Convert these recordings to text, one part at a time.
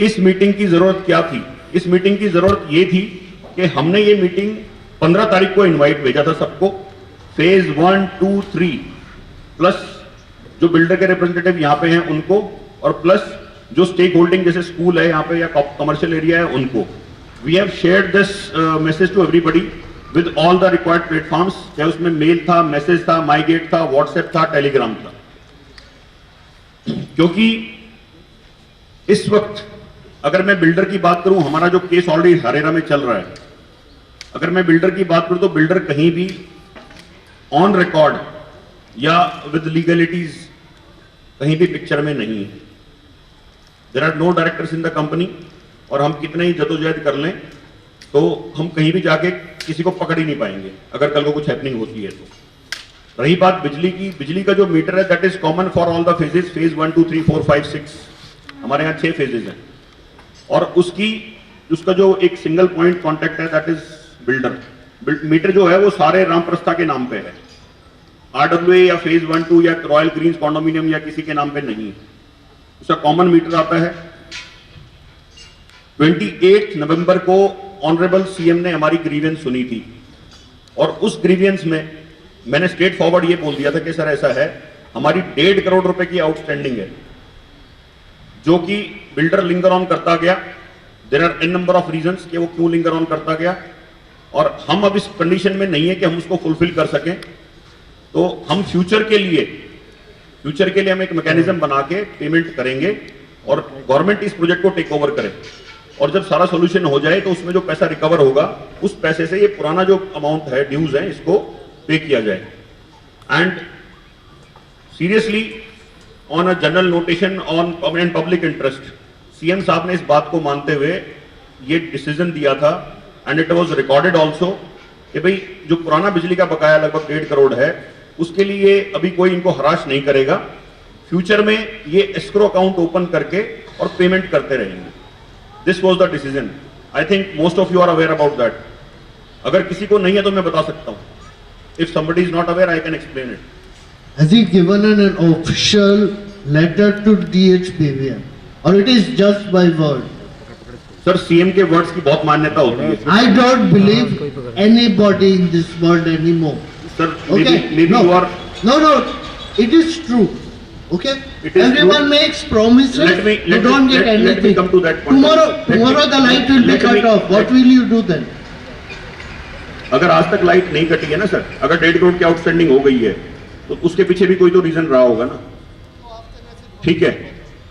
इस मीटिंग की जरूरत क्या थी? इस मीटिंग की जरूरत ये थी कि हमने ये मीटिंग 15 तारीख को इनवाइट भेजा था सबको, फेज 1, 2, 3 प्लस जो बिल्डर के रिप्रेजेंटेटिव यहाँ पे हैं उनको, और प्लस जो स्टेक होल्डिंग जैसे स्कूल है यहाँ पे या कमर्शियल एरिया है उनको। We have shared this message to everybody with all the required platforms. चाहे उसमें मेल था, मैसेज था, माई गेट था, व्हाट्सएप था, टेलीग्राम था। क्योंकि इस वक्त अगर मैं बिल्डर की बात करूं, हमारा जो केस ऑलरेडी हरेरा में चल रहा है, अगर मैं बिल्डर की बात करूं तो बिल्डर कहीं भी ऑन रिकॉर्ड या विद लीगलिटीज कहीं भी पिक्चर में नहीं है। There are no directors in the company, और हम कितने ही जदोजहद कर लें तो हम कहीं भी जाके किसी को पकड़ ही नहीं पाएंगे अगर कल को कुछ हैपनिंग होती है तो। रही बात बिजली की, बिजली का जो मीटर है that is common for all the phases, phase 1, 2, 3, 4, 5, 6, हमारे यहाँ 6 फेजेस हैं, और उसका जो एक सिंगल पॉइंट कॉन्टेक्ट है दैट इज बिल्डर। मीटर जो है वो सारे रामप्रस्था के नाम पे है, RWA या फेज 1, 2 या रॉयल ग्रीन्स कॉन्डोमिनियम या किसी के नाम पे नहीं है। उसका कॉमन मीटर आता है। 28 नवंबर को ऑनरेबल सीएम ने हमारी ग्रीवेंस सुनी थी, और उस ग्रीवेंस में मैंने स्ट्रेट फॉरवर्ड ये बोल दिया था कि सर ऐसा है, हमारी 1.5 करोड़ रुपए की आउटस्टैंडिंग है जो कि बिल्डर लिंगर ऑन करता गया। There are N number of reasons कि वो क्यों लिंगर ऑन करता गया, और हम अब इस कंडीशन में नहीं है कि हम उसको फुलफिल कर सकें। तो हम फ्यूचर के लिए हम एक मैकेनिज्म बना के पेमेंट करेंगे और गवर्नमेंट इस प्रोजेक्ट को टेक ओवर करे, और जब सारा सोल्यूशन हो जाए तो उसमें जो पैसा रिकवर होगा उस पैसे से ये पुराना जो अमाउंट है, ड्यूज है, इसको पे किया जाए। And seriously on a general notation on public interest, CM साहब ने इस बात को मानते हुए ये डिसीजन दिया था, and it was recorded also, कि भाई जो पुराना बिजली का बकाया लगभग 1.5 करोड़ है उसके लिए अभी कोई इनको हराश नहीं करेगा। फ्यूचर में ये एस्क्रो अकाउंट ओपन करके और पेमेंट करते रहेंगे। This was the decision. I think most of you are aware about that. अगर किसी को नहीं है तो मैं बता सकता हूं। If somebody is not aware I can explain it. Has he given an official letter to DHBBM, or it is just by word? Sir CM के वर्ड्स की बहुत मान्यता होती है। I don't believe anybody in this world anymore. Sir Okay? maybe No. you are. No, it is true. Okay? It is Everyone true. makes promises. Let me don't get anything. let me come to that point. Tomorrow the light will be cut off. What will you do then? अगर आज तक light नहीं कटी है ना sir, अगर 1.5 करोड़ की outstanding हो गई है तो उसके पीछे भी कोई तो रीजन रहा होगा ना। ठीक है,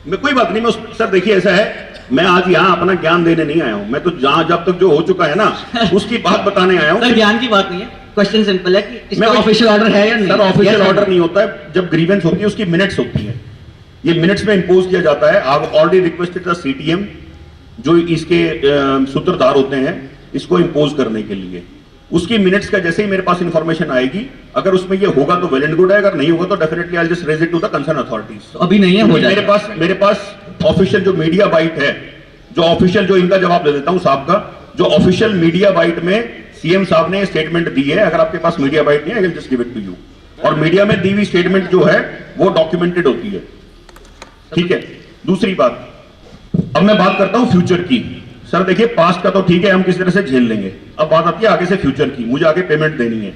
मैं कोई बात नहीं, मैं सर देखिए ऐसा है, मैं आज यहाँ अपना ज्ञान देने नहीं आया हूँ, मैं तो जहां जब तक जो हो चुका है ना उसकी बात बताने आया हूँ। सर ज्ञान की बात नहीं है, क्वेश्चन सिंपल है कि इसका ऑफिशियल ऑर्डर है या नहीं। सर ऑफिशियल ऑर्डर नहीं होता है, जब ग्रीवेंस होती है उसकी मिनट्स होती है, ये मिनट्स में इंपोज किया जाता है। आप ऑलरेडी रिक्वेस्टेड द सीटीएम जो इसके सूत्रधार होते हैं इसको इंपोज करने के लिए, उसकी मिनट्स का जैसे ही मेरे पास इंफॉर्मेशन आएगी, अगर उसमें ये होगा तो वेल एंड गुड है, अगर नहीं होगा तो definitely I will just raise it to the concern authorities. तो अभी नहीं है, हो जाएगा। मेरे पास ऑफिशियल जो मीडिया बाइट है, जो ऑफिशियल, जो इनका जवाब दे देता हूं साहब का, जो ऑफिशियल मीडिया बाइट में सीएम साहब ने स्टेटमेंट दी है, अगर आपके पास मीडिया बाइट नहीं है I will just give it to you, और मीडिया में दी हुई स्टेटमेंट जो है वो डॉक्यूमेंटेड होती है। ठीक है, दूसरी बात, अब मैं बात करता हूं फ्यूचर की। सर देखिए पास्ट का तो ठीक है, हम किसी तरह से झेल लेंगे, अब बात आती है आगे से फ्यूचर की। मुझे आगे पेमेंट देनी है।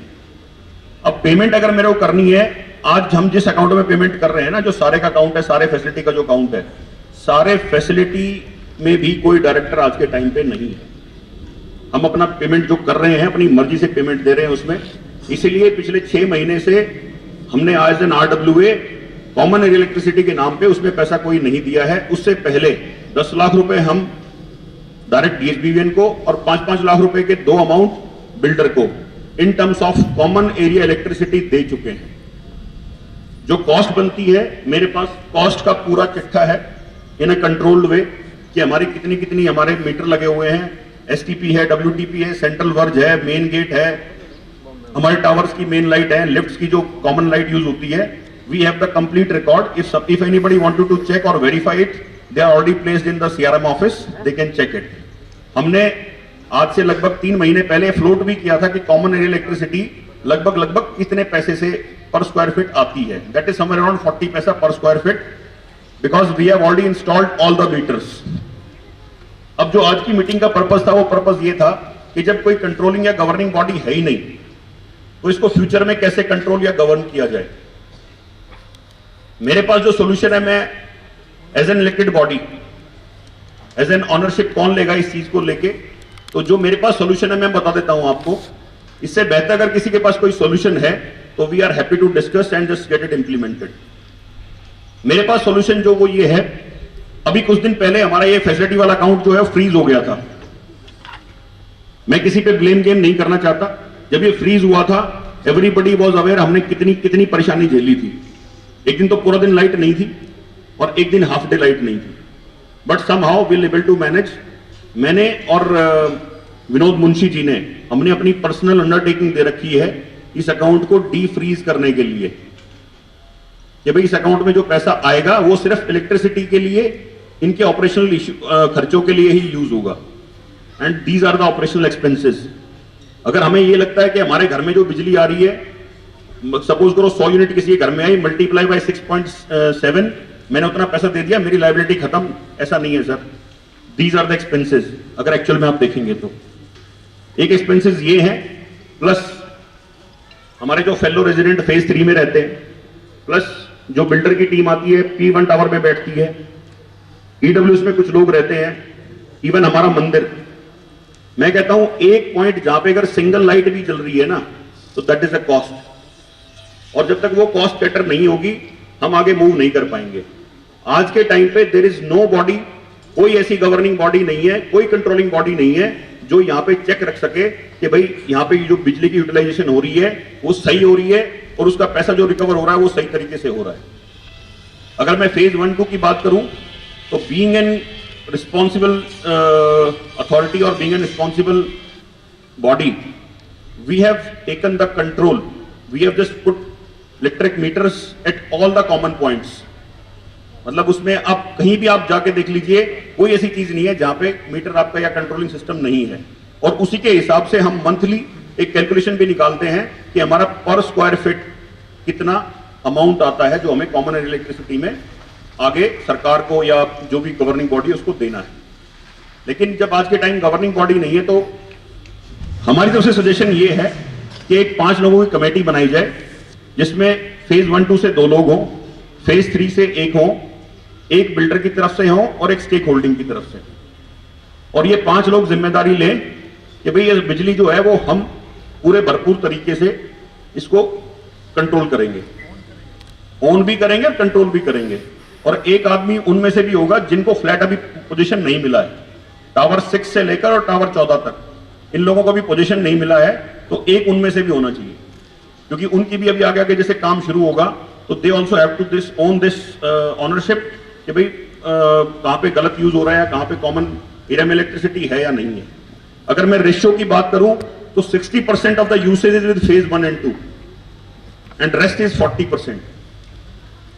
अब पेमेंट अगर मेरे को करनी है, आज हम जिस अकाउंट में पेमेंट कर रहे हैं ना, जो सारे का अकाउंट है, सारे फैसिलिटी का जो अकाउंट है, सारे फैसिलिटी में भी कोई डायरेक्टर आज के टाइम पे नहीं है। हम अपना पेमेंट जो कर रहे हैं अपनी मर्जी से पेमेंट दे रहे हैं उसमें, इसीलिए पिछले 6 महीने से हमने आज an RWA common area electricity के नाम पे उसमें पैसा कोई नहीं दिया है। उससे पहले 10 लाख रुपए हम डायरेक्ट DHBBN को और 5-5 लाख रुपए के 2 अमाउंट बिल्डर को in terms of common area electricity दे चुके हैं। जो कॉस्ट बनती है, मेरे पास कॉस्ट का पूरा चिट्ठा है इन अ कंट्रोल्ड वे, कि हमारी कितनी कितनी हमारे मीटर लगे हुए हैं, STP है, WTP है, सेंट्रल वर्ज है, मेन गेट है, हमारे टावर्स की मेन लाइट है, लिफ्ट्स की जो कॉमन लाइट यूज होती है। We have the complete record. If anybody wanted to check और verify it, they are already placed in the CRM office, they can check it. हमने आज से लगभग 3 महीने पहले फ्लोट भी किया था कि कॉमन एरिया इलेक्ट्रिसिटी लगभग कितने पैसे से पर स्क्वायर फीट आती है। दैट इज समवेयर अराउंड 40 पैसा पर square feet, because we have already installed all the meters. जो आज की मीटिंग का पर्पस था वो पर्पस ये था कि जब कोई कंट्रोलिंग या गवर्निंग बॉडी है ही नहीं तो इसको फ्यूचर में कैसे कंट्रोल या गवर्न किया जाए। मेरे पास जो सॉल्यूशन है, मैं as an elected body, as an ownership कौन लेगा इस चीज को लेके, तो जो मेरे पास सॉल्यूशन है मैं बता देता हूं आपको। इससे बेहतर अगर किसी के पास कोई सॉल्यूशन है तो we are happy to discuss and just get it implemented. मेरे पास सॉल्यूशन जो वो ये है, अभी कुछ दिन पहले हमारा ये फैसिलिटी वाला अकाउंट जो है फ्रीज हो गया था। मैं किसी पे ब्लेम गेम नहीं करना चाहता। जब ये फ्रीज हुआ था एवरीबडी वाज अवेयर, हमने कितनी कितनी परेशानी झेली थी। एक दिन तो पूरा दिन लाइट नहीं थी और एक दिन हाफ डे लाइट नहीं थी, but somehow we able to manage. मैंने और विनोद मुंशी जी ने, हमने अपनी पर्सनल अंडरटेकिंग दे रखी है इस अकाउंट को डी फ्रीज करने के लिए कि भाई इस अकाउंट में जो पैसा आएगा वो सिर्फ इलेक्ट्रिसिटी के लिए, इनके ऑपरेशनल खर्चों के लिए ही यूज होगा, and these are the operational expenses. अगर हमें ये लगता है कि हमारे घर में जो बिजली आ रही है, सपोज करो 100 यूनिट किसी के घर में आई, मल्टीप्लाई बाय 6.7, मैंने उतना पैसा दे दिया, मेरी लायबिलिटी खत्म, ऐसा नहीं है sir. These are the expenses. अगर एक्चुअल में आप देखेंगे तो एक एक्सपेंसेस ये है, प्लस हमारे जो फेलो रेजिडेंट फेज 3 में रहते हैं, प्लस जो बिल्डर की टीम आती है P1 टावर में बैठती है, EWS में कुछ लोग रहते हैं, इवन हमारा मंदिर। मैं कहता हूं एक पॉइंट जहां पे अगर सिंगल लाइट भी जल रही है ना, तो दैट इज अ कॉस्ट, और जब तक वो कॉस्ट कैटर नहीं होगी हम आगे मूव नहीं कर पाएंगे। आज के टाइम पे देयर इज नो बॉडी, कोई ऐसी गवर्निंग बॉडी नहीं है, कोई कंट्रोलिंग बॉडी नहीं है जो यहाँ पे चेक रख सके कि भाई यहाँ पे जो बिजली की यूटिलाइजेशन हो रही है वो सही हो रही है और उसका पैसा जो रिकवर हो रहा है वो सही तरीके से हो रहा है। अगर मैं फेज 1-2 की बात करूं तो बीइंग एन रिस्पॉन्सिबल अथॉरिटी और being an responsible body, we have taken the control, we have just put electric meters at all the common points. मतलब उसमें आप कहीं भी आप जाके देख लीजिए, कोई ऐसी चीज नहीं है जहां पे मीटर आपका या कंट्रोलिंग सिस्टम नहीं है, और उसी के हिसाब से हम मंथली एक कैलकुलेशन भी निकालते हैं कि हमारा पर स्क्वायर फीट कितना अमाउंट आता है जो हमें कॉमन इलेक्ट्रिसिटी में आगे सरकार को या जो भी गवर्निंग बॉडी है उसको देना है। लेकिन जब आज के टाइम गवर्निंग बॉडी नहीं है तो हमारी तरफ से सजेशन ये है कि एक 5 लोगों की कमेटी बनाई जाए, जिसमें फेज 1-2 से 2 लोग हों, फेज 3 से 1 हों, एक बिल्डर की तरफ से हो और एक स्टेक होल्डिंग की तरफ से, और ये 5 लोग जिम्मेदारी लें कि भाई ये बिजली जो है वो हम पूरे भरपूर तरीके से इसको कंट्रोल करेंगे, ऑन भी करेंगे और कंट्रोल भी करेंगे। और एक आदमी उनमें से भी होगा जिनको फ्लैट अभी पोजीशन नहीं मिला है, टावर 6 से लेकर और टावर 14 तक इन लोगों को भी पोजीशन नहीं मिला है, तो एक उनमें से भी होना चाहिए, क्योंकि उनकी भी अभी आगे आगे जैसे काम शुरू होगा तो they also have to this own this ownership कि भाई कहां पे गलत यूज हो रहा है, कहां पे कॉमन एरिया में इलेक्ट्रिसिटी है या नहीं है। अगर मैं रेशियो की बात करूं तो 60% of the usage is with phase 1 and 2 and rest is 40%,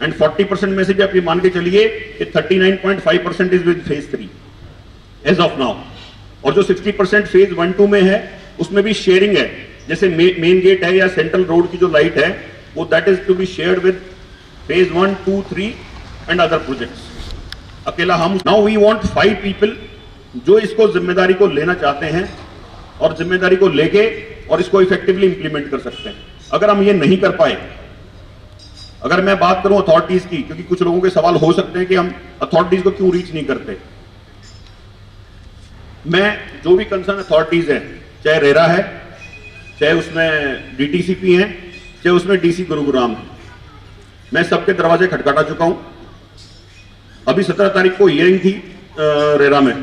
and 40% में से भी आप ये मान के चलिए कि 39.5% is with phase 3 as of now, और जो 60% फेज 1-2 में है उसमें भी शेयरिंग है, जैसे मेन गेट है या सेंट्रल रोड की जो लाइट है वो that is to be shared with phase 1, 2, 3 and other projects. अकेला हम, नाउ वी वांट 5 पीपल जो इसको जिम्मेदारी को लेना चाहते हैं और जिम्मेदारी को लेके और इसको इफेक्टिवली इंप्लीमेंट कर सकते हैं। अगर हम ये नहीं कर पाए, अगर मैं बात करूं अथॉरिटीज की, क्योंकि कुछ लोगों के सवाल हो सकते हैं कि हम अथॉरिटीज को क्यों रीच नहीं करते, मैं जो भी कंसर्न अथॉरिटीज हैं, चाहे रेरा है, चाहे उसमें डीटीसीपी है, चाहे उसमें डीसी गुरुग्राम है, मैं सबके दरवाजे खटखटा चुका हूं। अभी 17 तारीख को हियरिंग थी रेरा में,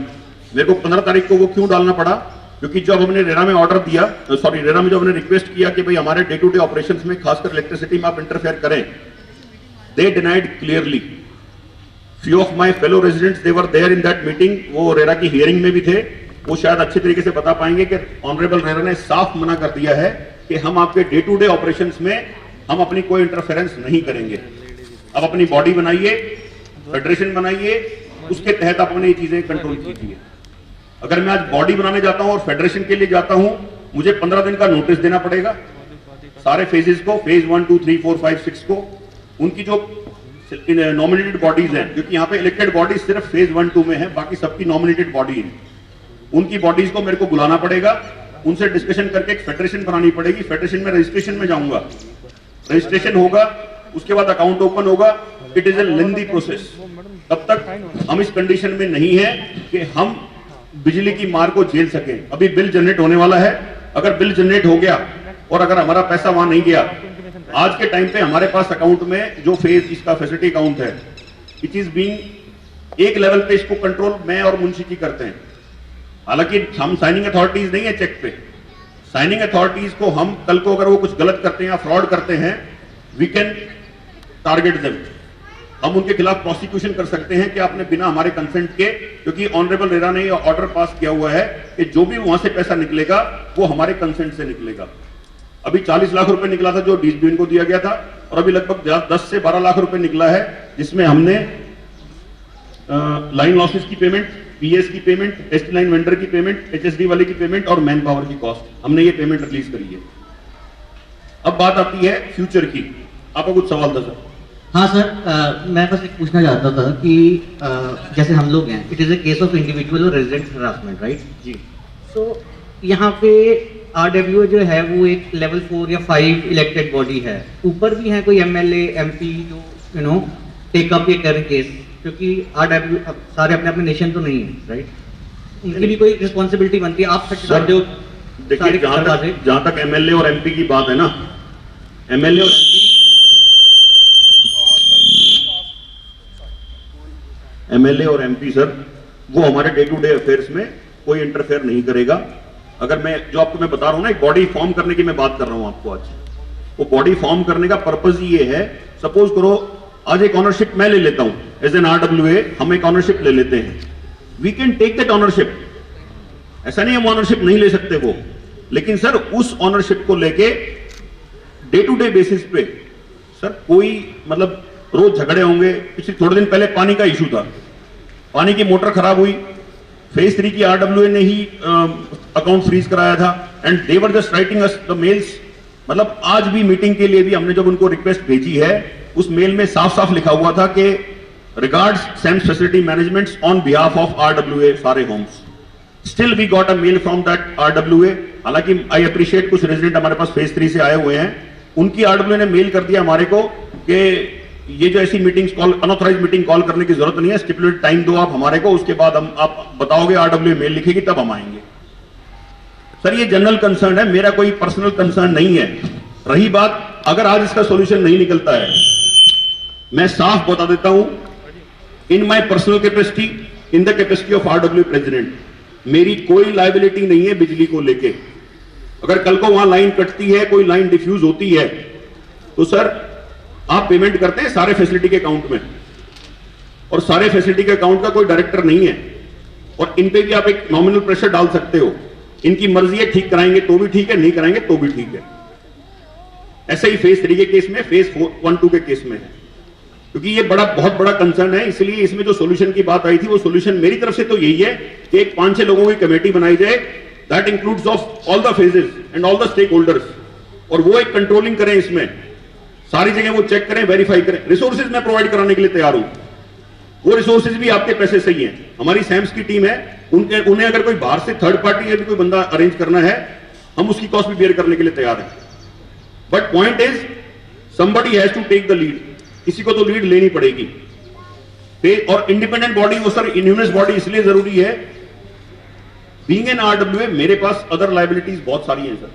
मेरे को 15 तारीख को वो क्यों डालना पड़ा, क्योंकि जब हमने रेरा में ऑर्डर दिया, रेरा में जब हमने रिक्वेस्ट किया कि भाई हमारे डे टू डे ऑपरेशंस में खासकर इलेक्ट्रिसिटी में आप इंटरफेयर करें, they denied clearly. Few of my fellow residents they were there in that meeting, वो रेरा की हियरिंग में भी थे, वो शायद अच्छे तरीके से बता पाएंगे कि ऑनरेबल रेरा ने साफ मना कर दिया है कि हम आपके डे टू डे ऑपरेशंस में हम अपनी कोई इंटरफेरेंस नहीं करेंगे। अब अपनी बॉडी बनाइए, फेडरेशन बनाइए, उसके तहत आप अपनी ये चीजें कंट्रोल कीजिए। अगर मैं आज बॉडी बनाने जाता हूं और फेडरेशन के लिए जाता हूं, मुझे 15 दिन का नोटिस देना पड़ेगा सारे फेजेस को, फेज 1, 2, 3, 4, 5, 6 को, उनकी जो नॉमिनेटेड बॉडीज हैं, क्योंकि यहाँ पे इलेक्टेड बॉडी सिर्फ फेज 1, 2 में है, बाकी सबकी नॉमिनेटेड बॉडी है, उनकी बॉडीज को मेरे को बुलाना पड़ेगा, उनसे डिस्कशन करके एक फेडरेशन बनानी पड़ेगी, फेडरेशन में रजिस्ट्रेशन में जाऊंगा, रजिस्ट्रेशन होगा, उसके बाद अकाउंट ओपन होगा। It is A lengthy process. तब तक हम इस कंडीशन में नहीं है कि हम बिजली की मार को झेल सकें। अभी बिल जनरेट होने वाला है, अगर बिल जनरेट हो गया और अगर हमारा पैसा वहां नहीं गया, आज के टाइम पे हमारे पास अकाउंट में जो फेज इसका फैसिलिटी अकाउंट है, इट इज बीइंग एक लेवल पे इसको कंट्रोल मैं और मुंशी जी करते हैं। हालांकि हम साइनिंग अथॉरिटीज नहीं है चेक पे, साइनिंग अथॉरिटीज को हम कल को अगर वो कुछ गलत करते हैं या फ्रॉड करते हैं, वी कैन टारगेट देम, हम उनके खिलाफ प्रोसिक्यूशन कर सकते हैं कि आपने बिना हमारे कंसेंट के, क्योंकि ऑनरेबल रेरा ने यह ऑर्डर पास किया हुआ है कि जो भी वहां से पैसा निकलेगा वो हमारे कंसेंट से निकलेगा। अभी 40 लाख रुपए निकला था जो डीएसबीएन को दिया गया था, और अभी लगभग 10 से 12 लाख रुपए निकला है, जिसमें हमने लाइन लॉसेस की पेमेंट, पीएस की पेमेंट, एसटी लाइन वेंडर की पेमेंट, एचएसडी वाले की पेमेंट और मैन पावर की कॉस्ट, हमने ये पेमेंट रिलीज करी है। अब बात आती है फ्यूचर की। आपका कुछ सवाल था सर? हाँ सर, मैं बस एक पूछना चाहता था कि जैसे हम लोग हैं, it is a case of individual और रेजिडेंट हरासमेंट, राइट जी। सो यहाँ पे आरडब्ल्यूए जो है वो एक लेवल 4 या 5 इलेक्टेड बॉडी है, ऊपर भी है कोई एमएलए एमपी जो टेक अप ये कर केस, क्योंकि आरडब्ल्यू सारे अपने अपने नेशन तो नहीं है, राइट, उनकी भी कोई रिस्पॉन्सिबिलिटी बनती है। आप सर जो देखिए, जहां तक एमएलए और एमपी की बात है ना, एमएलए और एमपी सर वो हमारे डे टू डे अफेयर्स में कोई इंटरफेयर नहीं करेगा। अगर मैं बता रहा हूं ना, एक बॉडी फॉर्म करने की मैं बात कर रहा हूं आपको आज, वो बॉडी फॉर्म करने का पर्पस ये है, सपोज करो आज एक ऑनरशिप मैं ले लेता हूं एज एन आरडब्ल्यूए, हम एक ऑनरशिप ले लेते हैं, we can take that ownership, ऐसा नहीं हम ऑनरशिप नहीं ले सकते वो, लेकिन सर उस ऑनरशिप को लेके डे टू डे बेसिस पे सर कोई मतलब रोज झगड़े होंगे। पिछले थोड़े दिन पहले पानी का इशू था, पानी की मोटर खराब हुई, फेज 3 की आरडब्ल्यूए ने ही अकाउंट फ्रीज कराया था, and they were just writing us the mails. मतलब आज भी मीटिंग के लिए भी हमने जब उनको रिक्वेस्ट भेजी है, उस मेल में साफ साफ लिखा हुआ था कि regards Sams facility management on behalf of RWA Saare homes. Still we got a mail from that RWA. हालांकि आई अप्रिशिएट कुछ रेजिडेंट हमारे पास फेज 3 से आए हुए हैं, उनकी आरडब्ल्यूए ने मेल कर दिया हमारे को कि ये जो ऐसी meetings call, unauthorised meeting call करने की जरूरत नहीं है, स्टिपुलेटेड टाइम दो आप हमारे को, उसके बाद हम आप बताओगे, आरडब्ल्यूए मेल लिखेगी तब हम आएंगे। सर ये जनरल कंसर्न है, मेरा कोई पर्सनल कंसर्न नहीं है। रही बात अगर आज इसका सॉल्यूशन नहीं निकलता है, मैं साफ बता देता हूं, in my personal capacity, in the capacity of RWA president, मेरी कोई लायबिलिटी नहीं है बिजली को लेके। अगर कल को वहां लाइन कटती है, कोई लाइन डिफ्यूज होती है, तो सर आप पेमेंट करते हैं सारे फैसिलिटी के अकाउंट में, और सारे फैसिलिटी के अकाउंट का कोई डायरेक्टर नहीं है, और इन पे भी आप एक नॉमिनल प्रेशर डाल सकते हो। इनकी मर्जी है, ठीक कराएंगे तो भी ठीक है, नहीं कराएंगे तो भी ठीक है। ऐसे ही फेज 3 के केस में, फेज 1-2 के केस में है, क्योंकि ये बहुत बड़ा कंसर्न है। इसलिए इसमें जो सोल्यूशन की बात आई थी, वो सोल्यूशन मेरी तरफ से तो यही है कि एक 5-6 लोगों की कमेटी बनाई जाए, that includes of all the phases and all the stakeholders, और वो एक कंट्रोलिंग करें, इसमें सारी जगह वो चेक करें, वेरीफाई करें। रिसोर्सेज मैं प्रोवाइड कराने के लिए तैयार हूं, वो रिसोर्सेज भी आपके पैसे से ही हैं। हमारी सैम्स की टीम है, उन्हें अगर कोई बाहर से थर्ड पार्टी या भी कोई बंदा अरेंज करना है, हम उसकी कॉस्ट भी बेयर करने के लिए तैयार हैं। But point is somebody has to take the lead, किसी को तो लीड लेनी पड़ेगी। और इंडिपेंडेंट बॉडी, वो सर इन्यूमस बॉडी इसलिए जरूरी है, बीइंग एन आरडब्ल्यूए मेरे पास अदर लायबिलिटीज बहुत सारी हैं सर।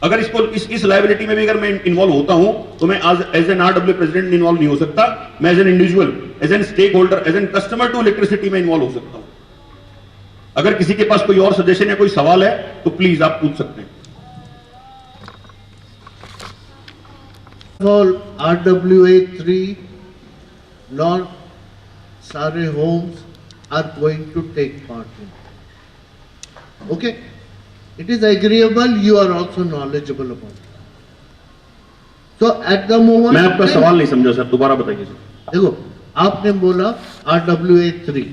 अगर इसको इस लायबिलिटी में भी अगर मैं इन्वॉल्व होता हूं, तो मैं as an RWA president involve नहीं हो सकता, मैं as an individual, as an stakeholder, as an customer to electricity में इन्वॉल्व हो सकता हूं। अगर किसी के पास कोई और सजेशन या कोई सवाल है तो प्लीज आप पूछ सकते हैं। All RWA 3 non-Sare homes are going to take part in. Okay? It is agreeable, you are also knowledgeable about it. So at the moment... मैं आपका सवाल नहीं समझा सर, दोबारा बताइए सर। देखो, आपने बोला RWA 3,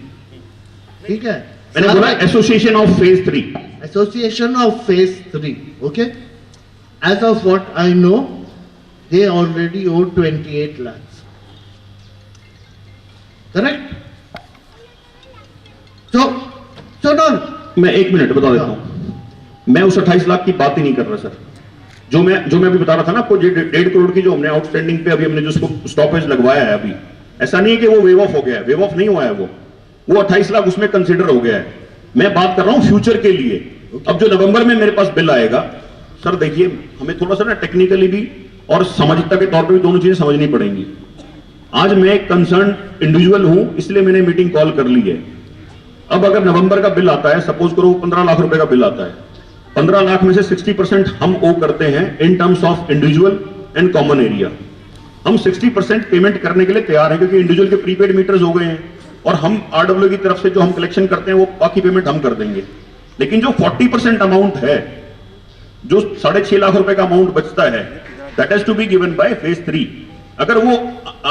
ठीक है? मैंने बोला association of phase 3। Association of Phase 3, okay? As of what I know, they already owe 28 lakhs. Correct? So now मैं 1 मिनट बता देता हूं। मैं उस 28 लाख की बात ही नहीं कर रहा सर। जो मैं अभी बता रहा था ना आपको, 1.5 करोड़ की जो हमने आउटस्टैंडिंग पे अभी हमने जो स्टॉपेज लगवाया है, अभी ऐसा नहीं है कि वो वेव ऑफ हो गया है, वेव ऑफ नहीं हुआ है वो 28 लाख उसमें कंसिडर हो गया है। मैं बात कर रहा हूं फ्यूचर के लिए। अब जो नवंबर में मेरे पास बिल आएगा सर, देखिए हमें थोड़ा सा ना टेक्निकली भी और सामाजिकता के तौर पर भी दोनों चीजें समझनी पड़ेंगी। आज मैं एक कंसर्न इंडिविजुअल हूं, इसलिए मैंने मीटिंग कॉल कर ली है। अब अगर नवंबर का बिल आता है, सपोज करो 15 लाख रुपए का बिल आता है, 15 लाख में से 60% हम ओ करते हैं इन terms of individual and common area. हम 60% पेमेंट करने के लिए तैयार हैं, क्योंकि इंडिविजुअल के प्रीपेड मीटर्स हो गए हैं और हम आरडब्ल्यू की तरफ से जो हम कलेक्शन करते हैं वो बाकी पेमेंट हम कर देंगे। लेकिन जो 40% अमाउंट है, जो 6.5 लाख रुपए का अमाउंट बचता है, that has to be given by phase 3। अगर वो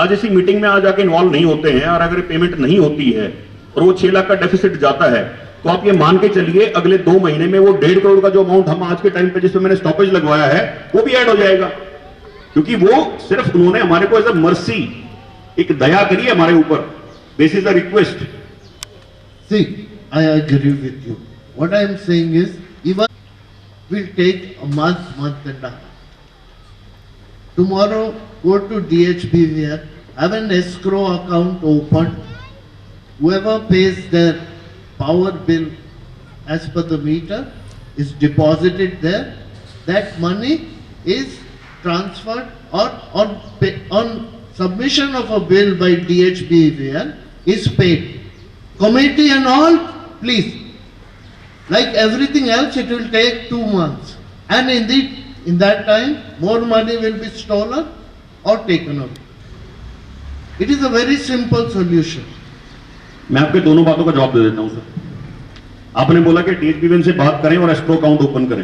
आज ऐसी मीटिंग में आ जाके इन्वॉल्व नहीं होते हैं और अगर पेमेंट नहीं होती है और वो 6 लाख का डेफिसिट जाता है, तो आप ये मान के चलिए अगले 2 महीने में वो 1.5 करोड़ का जो अमाउंट हम आज के टाइम पे जिसमें मैंने स्टॉपेज लगवाया है वो भी ऐड हो जाएगा। क्योंकि वो सिर्फ उन्होंने हमारे को एज अ मर्सी, एक दया करी है हमारे ऊपर, this is a request. See, I agree with you. What I am saying is, even will take a month and a half. Tomorrow, go to DHBVR, have an escrow account open. Whoever pays their power bill as per the meter is deposited there. That money is transferred or on submission of a bill by DHBVR is paid. Committee and all, please. Like everything else, it will take 2 months. And in that time, more money will be stolen or taken away. It is a very simple solution. मैं आपके दोनों बातों का जवाब दे देता हूं sir. आपने बोला कि डीएचबीवीएन से बात करें और एस्क्रो अकाउंट ओपन करें।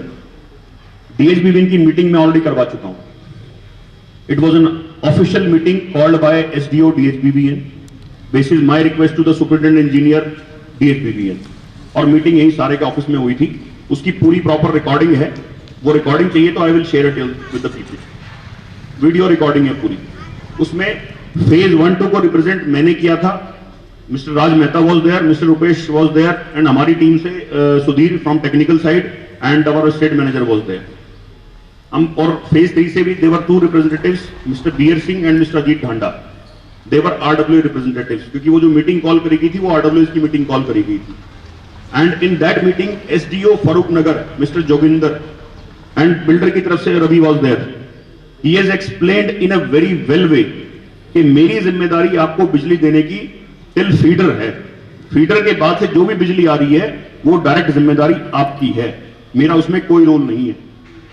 डीएचबीवीएन की मीटिंग मैं ऑलरेडी करवा चुका हूं। It was an official meeting called by SDO DHBVN basis my request to the superintendent engineer DHBVN, और मीटिंग यही सारे के ऑफिस में हुई थी। उसकी पूरी प्रॉपर रिकॉर्डिंग है। वो रिकॉर्डिंग चाहिए तो I will share it with the people. Video recording है पूरी। उसमें फेज 1-2 को रिप्रेजेंट मैंने किया था। Mister Raj Mehta was there, mister Rupesh was there, and हमारी टीम से Sudhir from technical side and our state manager was there. हम और फेज 3 से भी they were 2 representatives, mister Bir Singh and mister Ajit Dhanda, they were RW representatives, क्योंकि वो जो मीटिंग कॉल करी गई थी वो आरडब्ल्यू की मीटिंग कॉल करी गई थी। And in that meeting SDO Farrukh Nagar mister Joginder and builder की तरफ से Ravi was there. He has explained in a very well way कि मेरी जिम्मेदारी आपको बिजली देने की टिल फीडर है। फीडर के बाद से जो भी बिजली आ रही है वो डायरेक्ट जिम्मेदारी आपकी है, मेरा उसमें कोई रोल नहीं है।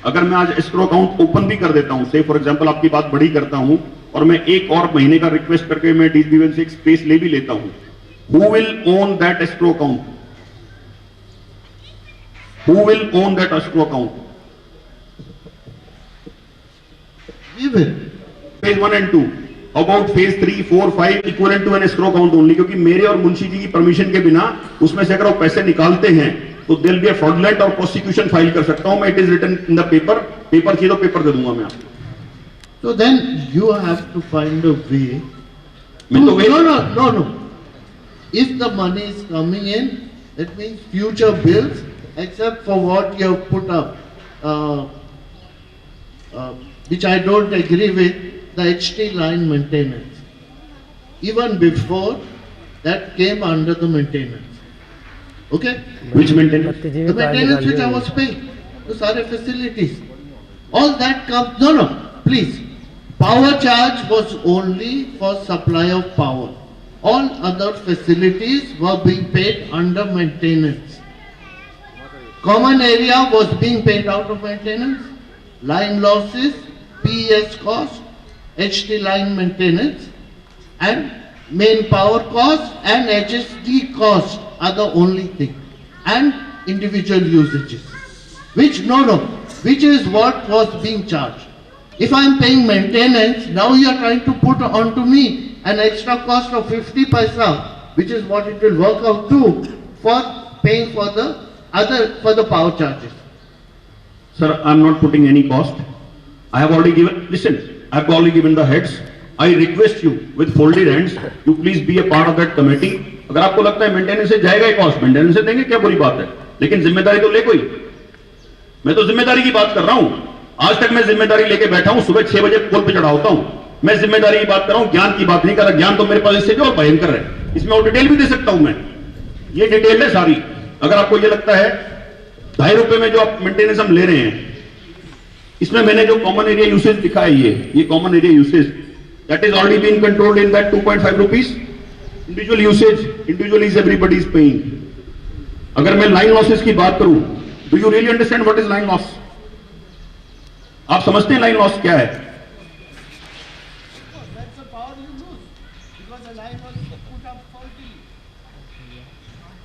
अगर मैं आज एस्क्रो अकाउंट ओपन भी कर देता हूं, से फॉर एग्जांपल आपकी बात बड़ी करता हूं और मैं 1 और महीने का रिक्वेस्ट करके मैं डीएचबीवीएन से एक स्पेस ले भी लेता हूं, who will own that escrow account? Who will own that escrow account? We will. Phase 1 and 2 about phase 3, 4, 5 equivalent to an escrow account only, क्योंकि मेरे और मुंशी जी की परमिशन के बिना उसमें से अगर वो पैसे निकालते हैं तो देयर बी अ फ्रॉडलेंट और प्रोसिक्यूशन फाइल कर सकता हूं मैं। It is written in the paper चाहिए तो पेपर दे दूंगा मैं आपको। So then you have to find a way. मैं तो No. If the money is coming in, that means future bills, except for what you have put up, which I don't agree with, the HT line maintenance. Even before that came under the maintenance. Okay? Which maintenance? The maintenance which I was paying, the sare facilities. All that comes, no, please. Power charge was only for supply of power. All other facilities were being paid under maintenance. Common area was being paid out of maintenance. Line losses, PES cost, HT line maintenance, and main power cost and HSD cost are the only thing. And individual usages. Which is what was being charged. If I am paying maintenance, now you are trying to put onto me an extra cost of 50 paisa, which is what it will work out to, for paying for the power charges. Sir, I am not putting any cost. I have already given the heads. I request you with folded hands, you please be a part of that committee. अगर आपको लगता है maintenance से जाएगा ही cost, maintenance से देंगे, क्या बुरी बात है। लेकिन जिम्मेदारी तो ले कोई। मैं तो जिम्मेदारी की बात कर रहा हूं। आज तक मैं जिम्मेदारी लेके बैठा हूं, सुबह 6 बजे पोल पे चढ़ा होता हूं। मैं जिम्मेदारी की बात कर रहा हूं, ज्ञान की बात नहीं कर रहा। ज्ञान तो मेरे पास इससे भी और भयंकर है, इसमें और डिटेल भी दे सकता हूं मैं। ये डिटेल है सारी। अगर आपको ये लगता है 2.5 रुपए में जो आप मेंटेनेंस हम ले रहे हैं, इसमें मैंने जो कॉमन एरिया यूसेज लिखा है, ये common area usage, that is already been controlled in that 2.5 rupees. Individual usage, individually is everybody is paying. अगर मैं लाइन लॉसेस की बात करूं, do you really understand what is line loss? आप समझते हैं लाइन लॉस क्या है? That's the power you lose because the line was put up faultily.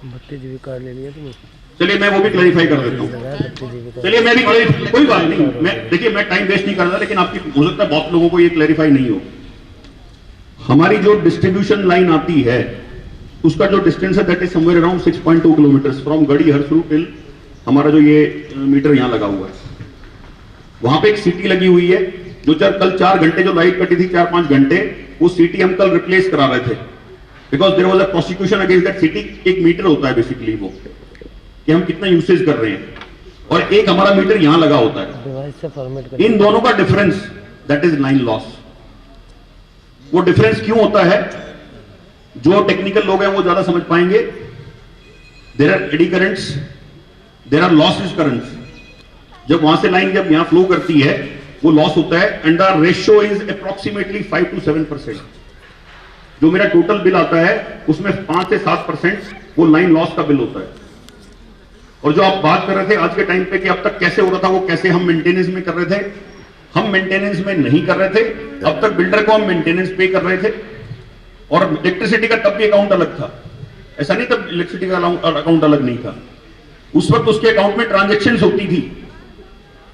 32 GB card ले लिया तुमने? चलिए मैं वो भी क्लैरिफाई कर देता हूं। 32 GB का। चलिए मैं भी कोई बात नहीं, मैं देखिए मैं टाइम वेस्ट नहीं कर रहा, लेकिन आपकी हो सकता है बहुत लोगों को ये क्लैरिफाई नहीं हो। हमारी जो डिस्ट्रीब्यूशन लाइन आती है, उसका जो डिस्टेंस है that is somewhere around 6.2 kilometre from Garhi Harsaru till हमारा जो ये मीटर यहां लगा हुआ है। वहां पे एक सीटी लगी हुई है, जो कल 4 घंटे जो लाइट कटी थी, 4-5 घंटे, वो सीटी हम कल रिप्लेस करा रहे थे, because there was a prosecution against that CT. एक मीटर होता है बेसिकली वो, कि हम कितना यूसेज कर रहे हैं, और एक हमारा मीटर यहां लगा होता है। डिवाइस से फॉर्मेट कर। इन दोनों का difference that is line loss. वो डिफरेंस क्यों होता है, जो टेक्निकल लोग हैं वो ज्यादा समझ पाएंगे। There are eddy currents, there are losses currents. जब वहां से लाइन जब यहां फ्लो करती है, वो लॉस होता है, and the ratio is approximately 5 to 7%। जो मेरा टोटल बिल आता है उसमें 5 से 7% वो लाइन लॉस का बिल होता है। और जो आप बात कर रहे थे आज के टाइम पे कि अब तक कैसे हो रहा था, वो कैसे हम मेंटेनेंस में कर रहे थे, हम मेंटेनेंस में नहीं कर रहे थे। अब तक बिल्डर को हम मेंटेनेंस पे कर रहे थे, और इलेक्ट्रिसिटी का तब भी अकाउंट अलग था। ऐसा नहीं तब इलेक्ट्रिसिटी का अकाउंट अलग नहीं था। उस वक्त उसके अकाउंट में ट्रांजेक्शन्स होती थी।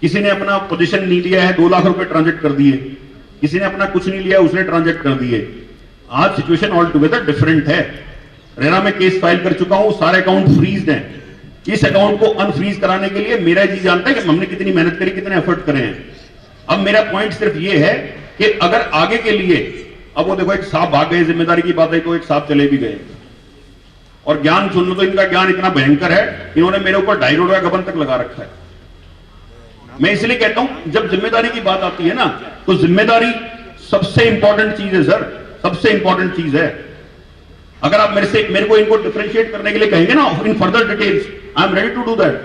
किसी ने अपना पोजीशन नहीं लिया है, 2 लाख रुपए ट्रांजेक्ट कर दिए, किसी ने अपना कुछ नहीं लिया, उसने ट्रांजेक्ट कर दिए। आज सिचुएशन ऑल टुगेदर डिफरेंट है। रेरा में केस फाइल कर चुका हूं, सारे अकाउंट फ्रीज हैं। इस अकाउंट को अनफ्रीज कराने के लिए मेरा जी जानता है कि हमने कितनी मेहनत करी, कितने एफर्ट करे हैं। अब मेरा पॉइंट सिर्फ ये है कि अगर आगे के लिए, अब वो देखो एक साहब भाग गए, जिम्मेदारी की बात है तो एक साहब चले भी गए, और ज्ञान सुन लो तो इनका ज्ञान इतना भयंकर है, इन्होंने मेरे ऊपर 2.5 रुपए का गबन तक लगा रखा है। मैं इसलिए कहता हूं, जब जिम्मेदारी की बात आती है ना, तो जिम्मेदारी सबसे इंपॉर्टेंट चीज है सर, सबसे इंपॉर्टेंट चीज है। अगर आप मेरे को इनको डिफरेंशिएट करने के लिए कहेंगे ना in further details, I am ready to do that.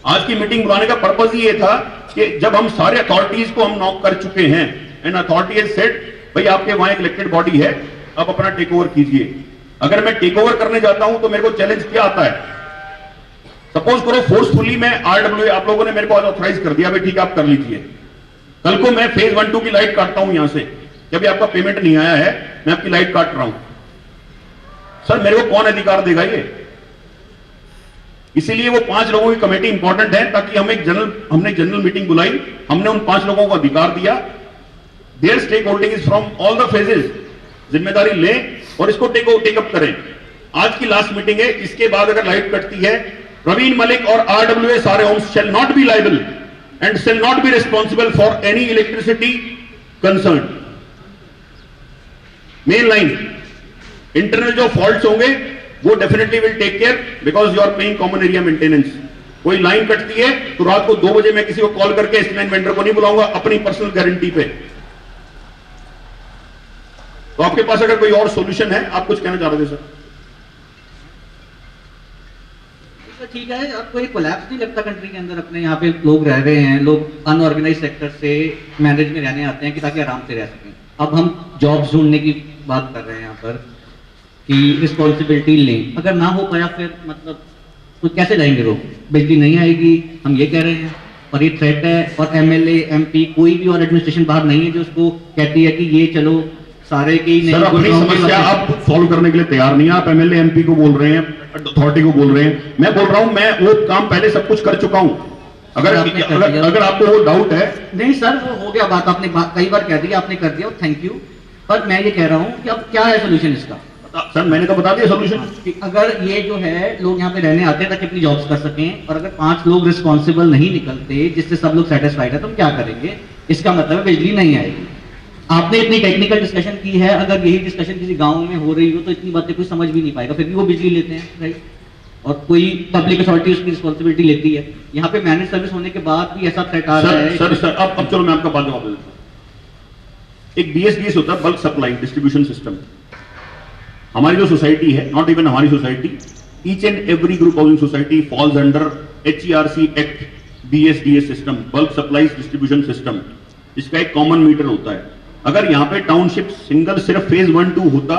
आज की मीटिंग बुलाने का पर्पस ही ये था कि जब हम सारे अथॉरिटीज को हम नॉक कर चुके हैं, एंड अथॉरिटी हैज सेड भाई आपके वहां एक इलेक्टेड बॉडी है, आप अपना टेक ओवर कीजिए। अगर मैं टेक ओवर करने जाता हूं तो मेरे को चैलेंज क्या आता है? सपोज करो फोर्सफुली मैं आरडब्ल्यू, आप लोगों ने मेरे को आज ऑथराइज कर दिया, भाई ठीक है आप कर लीजिए। कल को मैं फेज 1-2 की लाइट काटता हूं यहां से, जब आपका पेमेंट नहीं आया है, मैं आपकी लाइट काट रहा हूं, सर मेरे को कौन अधिकार देगा ये? इसीलिए वो 5 लोगों की कमेटी इंपॉर्टेंट है, ताकि हमने जनरल मीटिंग बुलाई, हमने उन 5 लोगों को अधिकार दिया। There stake holding is from all the phases. जिम्मेदारी लें और इसको टेकअप करें। आज की लास्ट मीटिंग है, इसके बाद अगर लाइट कटती है, प्रवीण मलिक और RWA Saare Holmes shall not be liable and shall not be responsible for any electricity concern. Main line internal जो फॉल्ट्स होंगे वो definitely will take care, because you are paying common area maintenance. कोई line कटती है तो रात को 2 बजे मैं किसी को कॉल करके इस लाइन वेंडर को नहीं बुलाऊंगा, अपनी पर्सनल गारंटी पे। तो आपके पास अगर कोई और सॉल्यूशन है, आप कुछ कहना चाह रहे थे सर? ठीक है, आपको एक कोलैप्स नहीं लगता कंट्री के अंदर? अपने यहाँ पे लोग रह रहे हैं, लोग अनऑर्गेनाइज सेक्टर से मैनेज में रहने आते हैं कि ताकि आराम से रह सकें। अब हम जॉब्स ढूंढने की बात कर रहे हैं यहाँ पर कि रिस्पॉन्सिबिलिटी लें, अगर ना हो पाया फिर मतलब तो कैसे जाएंगे लोग? बिजली नहीं आएगी, हम ये कह रहे हैं, और ये थ्रेट है, और एमएलए एमपी कोई भी और एडमिनिस्ट्रेशन बाहर नहीं है जो उसको कहती है कि ये चलो सारे के ही सर अपनी समस्या आप सॉल्व करने के लिए तैयार नहीं है। आप एमएलए एमपी को बोल रहे हैं, अथॉरिटी को बोल रहे हैं, मैं बोल रहा हूं मैं वो काम पहले सब कुछ कर चुका हूं। अगर आपको वो डाउट है, नहीं सर वो हो गया बात, आपने कई बार कह दिया, आपने कर दिया, थैंक यू। पर मैं ये कह रहा हूँ कि अब क्या है सोल्यूशन इसका? सर मैंने तो बता दिया सोल्यूशन। अगर ये जो है लोग यहाँ पे रहने आते हैं ताकि अपनी जॉब्स कर सकें, और अगर 5 लोग रिस्पॉन्सिबल नहीं निकलते जिससे सब लोग सेटिस्फाइड है, तो हम क्या करेंगे? इसका मतलब है बिजली नहीं आएगी। आपने इतनी टेक्निकल डिस्कशन की है, अगर यही डिस्कशन किसी गांव में हो रही हो तो इतनी बातें कोई समझ भी नहीं पाएगा, फिर भी वो बिजली लेते हैं, राइट? और कोई पब्लिक अथॉरिटी उसकी रिस्पॉन्सिबिलिटी लेती है। यहाँ पे मैनेज सर्विस होने के बाद भी ऐसा थ्रेट आ रहा है। सर अब चलो मैं आपका बात जवाब दे देता हूं। एक BSDS होता है, बल्क सप्लाई डिस्ट्रीब्यूशन सिस्टम। हमारी जो सोसाइटी है, नॉट इवन हमारी society, each and every group housing society falls under HERC act BSDS system, bulk supplies distribution system. इसका एक कॉमन मीटर होता है। अगर यहाँ पे टाउनशिप सिंगल सिर्फ फेज 1-2 होता,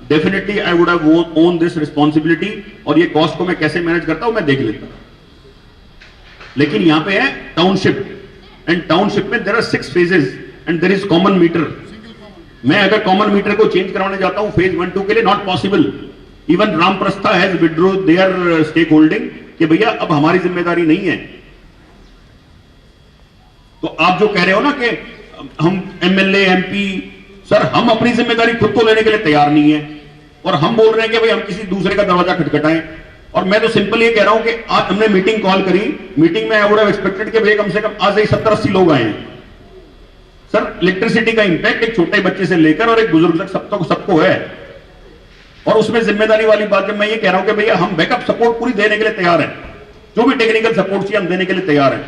definitely I would have own this responsibility, और ये कॉस्ट को मैं कैसे मैनेज करता हूं मैं देख लेता। लेकिन यहां पे है टाउनशिप, एंड टाउनशिप में there are 6 phases and there is common meter. मैं अगर कॉमन मीटर को चेंज कराने जाता हूं फेज 1-2 के लिए, not possible. Even Ramprastha has withdraw their stake holding कि भैया अब हमारी जिम्मेदारी नहीं है। तो आप जो कह रहे हो ना कि हम MLA MP, सर हम अपनी जिम्मेदारी खुद तो लेने के लिए तैयार नहीं है, और हम बोल रहे हैं कि भाई हम किसी दूसरे का दरवाजा खटखटाएं। और मैं तो सिंपल ये कह रहा हूं कि आज हमने मीटिंग कॉल करी, मीटिंग में आई वुड हैव एक्सपेक्टेड कि भाई कम से कम आज 70-80 लोग आए हैं। सर इलेक्ट्रिसिटी का इंपैक्ट एक छोटे बच्चे से लेकर और एक बुजुर्ग तक सबको है, और उसमें जिम्मेदारी वाली बात जब मैं ये कह रहा हूं कि भैया हम बैकअप सपोर्ट पूरी देने के लिए तैयार हैं, जो भी टेक्निकल सपोर्ट चाहिए हम देने के लिए तैयार हैं।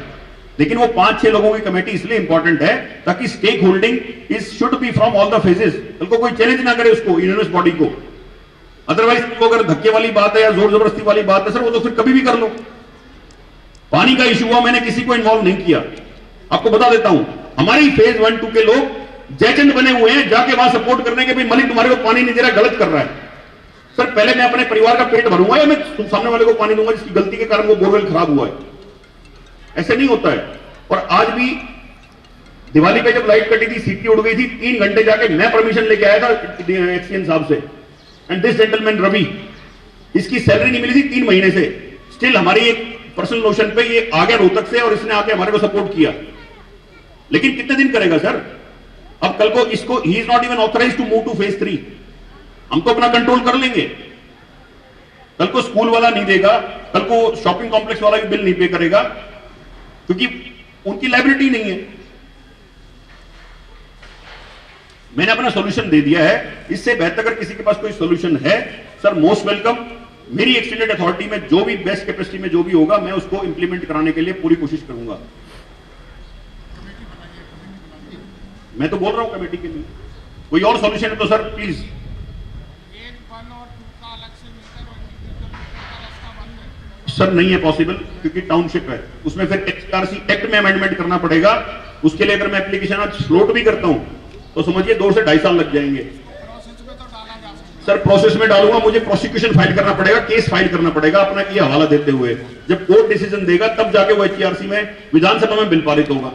लेकिन वो 5-6 लोगों की कमेटी इसलिए इंपॉर्टेंट है ताकि stake holding is should be from all the phases. बिल्कुल कोई चैलेंज ना करे उसको, यूनियस बॉडी को। अदरवाइज वो अगर धक्के वाली बात है या जोर जबरदस्ती वाली बात है सर, वो तो फिर कभी भी कर लो। पानी का इशू हुआ, मैंने किसी को इन्वॉल्व नहीं किया। आपको बता देता हूं, हमारी फेज 1-2 के लोग जयचंद बने हुए हैं जाके वहां सपोर्ट करने के, भाई मलिक तुम्हारे को पानी नहीं दे रहा, गलत कर रहा है। सर पहले मैं अपने परिवार का पेट भरूंगा या मैं सामने वाले को पानी दूंगा जिसकी गलती के कारण वो बोरवेल खराब हुआ है? ऐसे नहीं होता है। और आज भी दिवाली पे जब लाइट कटी थी, सीटी उड़ गई थी, 3 घंटे जाके मैं परमिशन लेके आया था एक्सीएन साहब से, एंड दिस जेंटलमैन रवि, इसकी सैलरी नहीं मिली थी 3 महीने से। स्टिल हमारी एक पर्सनल नोशन पे ये आ गया रोहतक से, और इसने आके हमारे को सपोर्ट किया। लेकिन कितने दिन करेगा सर? अब कल को इसको ही is not even authorise to move to phase 3। हम तो अपना कंट्रोल कर लेंगे, कल को स्कूल वाला नहीं देगा, कल को शॉपिंग कॉम्प्लेक्स वाला भी बिल नहीं पे करेगा, क्योंकि उनकी लायबिलिटी नहीं है। मैंने अपना सॉल्यूशन दे दिया है। इससे बेहतर अगर किसी के पास कोई सॉल्यूशन है सर, मोस्ट वेलकम। मेरी एक्सटेंडेड अथॉरिटी में जो भी बेस्ट कैपेसिटी में जो भी होगा, मैं उसको इंप्लीमेंट कराने के लिए पूरी कोशिश करूंगा। मैं तो बोल रहा हूं कमेटी के लिए। कोई और सॉल्यूशन है तो सर प्लीज। सर नहीं है पॉसिबल, क्योंकि टाउनशिप है, उसमें फिर HERC एक्ट में अमेंडमेंट करना पड़ेगा। उसके लिए अगर मैं एप्लीकेशन आज फ्लोट भी करता हूं तो समझिए 2 से 2.5 साल लग जाएंगे। सर प्रोसेस में डालूंगा, मुझे प्रोसिक्यूशन फाइल करना पड़ेगा, केस फाइल करना पड़ेगा अपना ये हवाला देते हुए। जब कोर्ट डिसीजन देगा तब जाके वो HERC में विधानसभा में बिल पारित होगा।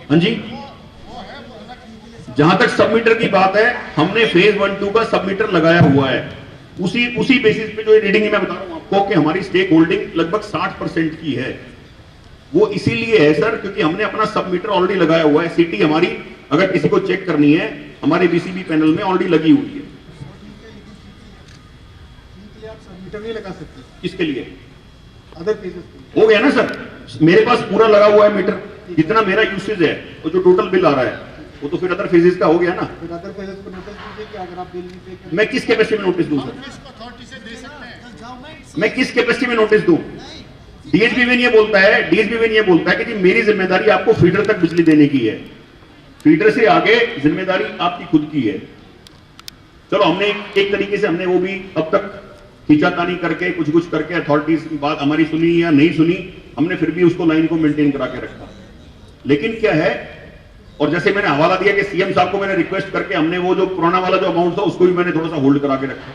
हाँ जी, जहां तक सबमीटर की बात है, हमने फेज 1-2 का सबमीटर लगाया हुआ है। उसी बेसिस पे जो रीडिंग मैं बता रहा हूं आपको कि हमारी स्टेक होल्डिंग लगभग 60% की है। वो इसीलिए है सर क्योंकि हमने अपना सबमीटर ऑलरेडी लगाया हुआ है। सीटी हमारी अगर किसी को चेक करनी है, हमारे BCB पैनल में ऑलरेडी लगी हुई है। आप सबमीटर नहीं लगा सकते। किसके लिए? अदर केसेस हो गया ना सर, मेरे पास पूरा लगा हुआ है मीटर, जितना मेरा यूसेज है और जो टोटल बिल आ रहा है वो तो फिर अदर फेजेस का हो गया ना। फिर अदर केसेस को नोटिस दीजिए कि अगर आप बिल नहीं पे करें। मैं किस कैपेसिटी में नोटिस दूं सर? अथॉरिटी से दे सकते हैं। मैं किस कैपेसिटी में नोटिस दूं? DHB ये बोलता है, DHB ये बोलता है कि जी मेरी जिम्मेदारी आपको फीडर तक बिजली देने की है, फीडर से आगे जिम्मेदारी आपकी खुद की है। चलो हमने एक तरीके से हमने वो भी अब तक खींचातानी करके कुछ करके अथॉरिटीज की बात हमारी सुनी या नहीं सुनी, हमने फिर भी उसको लाइन को मेंटेन करा के रखा। लेकिन क्या है, और जैसे मैंने हवाला दिया कि CM साहब को मैंने रिक्वेस्ट करके हमने वो जो पुराना वाला जो अमाउंट था उसको भी मैंने थोड़ा सा होल्ड करा के रखा,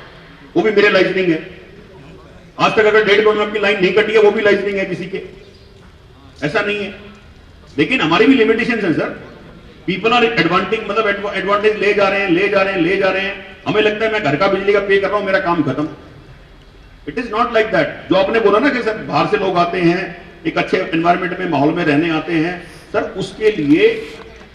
वो भी मेरे लाइजनिंग है। आज तक अगर 1.5 करोड़ की लाइन नहीं कटी है वो भी लाइजनिंग है किसी के, ऐसा नहीं है। लेकिन हमारी भी लिमिटेशंस हैं सर। पीपल आर एडवांटेज, मतलब एडवांटेज ले जा रहे हैं। हमें लगता है मैं घर का बिजली का पे कर रहा हूं, मेरा काम खत्म। It is not like that. जो आपने बोला ना कि सर बाहर से लोग आते हैं, एक अच्छे एनवायरमेंट में माहौल में रहने आते हैं, सर उसके लिए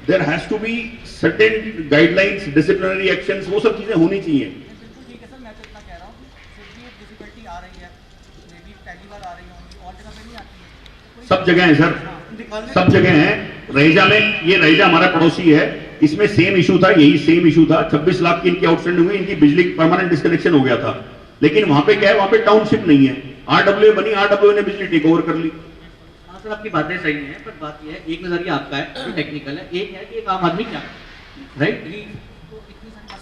there has to be certain guidelines, disciplinary actions, वो सब चीजें होनी चाहिए। बिल्कुल ठीक है सर, मैं तो इतना कह रहा हूँ फिर भी एक डिफिकल्टी आ रही है, मे बी पहली बार आ रही होंगी, और जगह पे नहीं आती है। सब जगह है सर, सब जगह है। रहीजा में, ये रहीजा हमारा पड़ोसी है, इसमें सेम इशू था, यही सेम इशू था। 26 लाख की इनकी आउटस्टैंडिंग हुई, इनकी बिजली परमानेंट डिस्कनेक्शन हो गया था। लेकिन वहां पे क्या है, वहां पे टाउनशिप नहीं है, आरडब्ल्यू बनी, आरडब्ल्यू ने बिजली टेक ओवर कर ली। हाँ सर, आपकी बातें सही हैं, पर बात यह है, एक नजरिया आपका है जो टेक्निकल है, एक है कि एक आम आदमी क्या, राइट?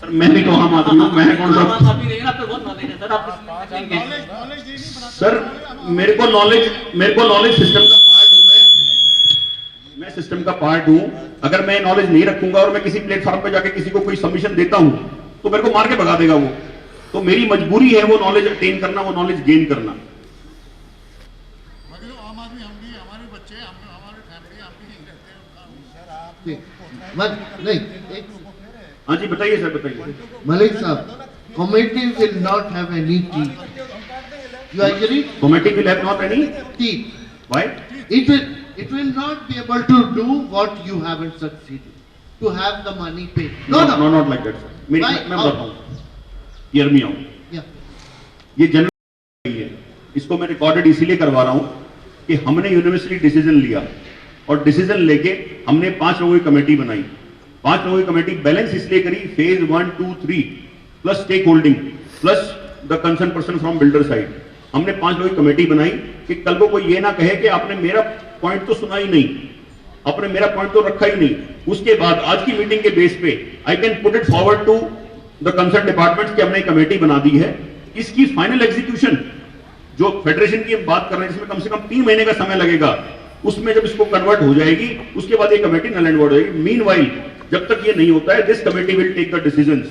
सर मैं भी तो आम आदमी हूँ, मैं कौन आम सा। आदमी नहीं है, आपको बहुत नॉलेज है सर, आप नॉलेज दे नहीं पड़ा। सर मेरे को नॉलेज सिस्टम का पार्ट हूं, मैं सिस्टम का पार्ट हूं। अगर मैं नॉलेज नहीं रखूंगा और मैं किसी प्लेटफॉर्म पे जाके किसी को कोई सबमिशन देता हूं तो मेरे को मार के भगा देगा वो। तो मेरी मजबूरी है वो नॉलेज अटेन करना, वो नॉलेज गेन करना। मतलब आम आदमी हम भी, हमारे बच्चे, हमारे फैमिली, हम भी नहीं रहते हैं नहीं, एक हाँ जी बताइए सर, बताइए। Malik Saab, committee will not have any teeth. You agree? Committee will have not any Teeth. Why? It will not be able to do what you haven't succeeded. To have the money paid. No. Not like that sir. मैं बताता हूँ, hear me out. Yeah. ये general है, इसको मैं recorded इसीलिए करवा रहा हूं कि हमने यूनिवर्सिटी डिसीजन लिया और डिसीजन लेके हमने 5 लोगों की कमेटी बनाई। 5 लोगों की कमेटी बैलेंस इसलिए करी, phase 1, 2, 3 plus stake holding plus the concern person from builder side. हमने 5 लोगों की कमेटी बनाई कि कल को कोई ये ना कहे कि आपने मेरा पॉइंट तो सुना ही नहीं, आपने मेरा पॉइंट तो रखा ही नहीं। उसके बाद आज की मीटिंग के बेस पे I can put it forward to the concern departments की हमने कमेटी बना दी है। इसकी फाइनल एग्जीक्यूशन जो फेडरेशन की हम बात कर रहे हैं, इसमें कम से कम 3 महीने का समय लगेगा। उसमें जब इसको कन्वर्ट हो जाएगी उसके बाद ये कमेटी नल एंड वॉइड हो जाएगी। मीनवाइल जब तक ये नहीं होता है, this committee will take the decisions.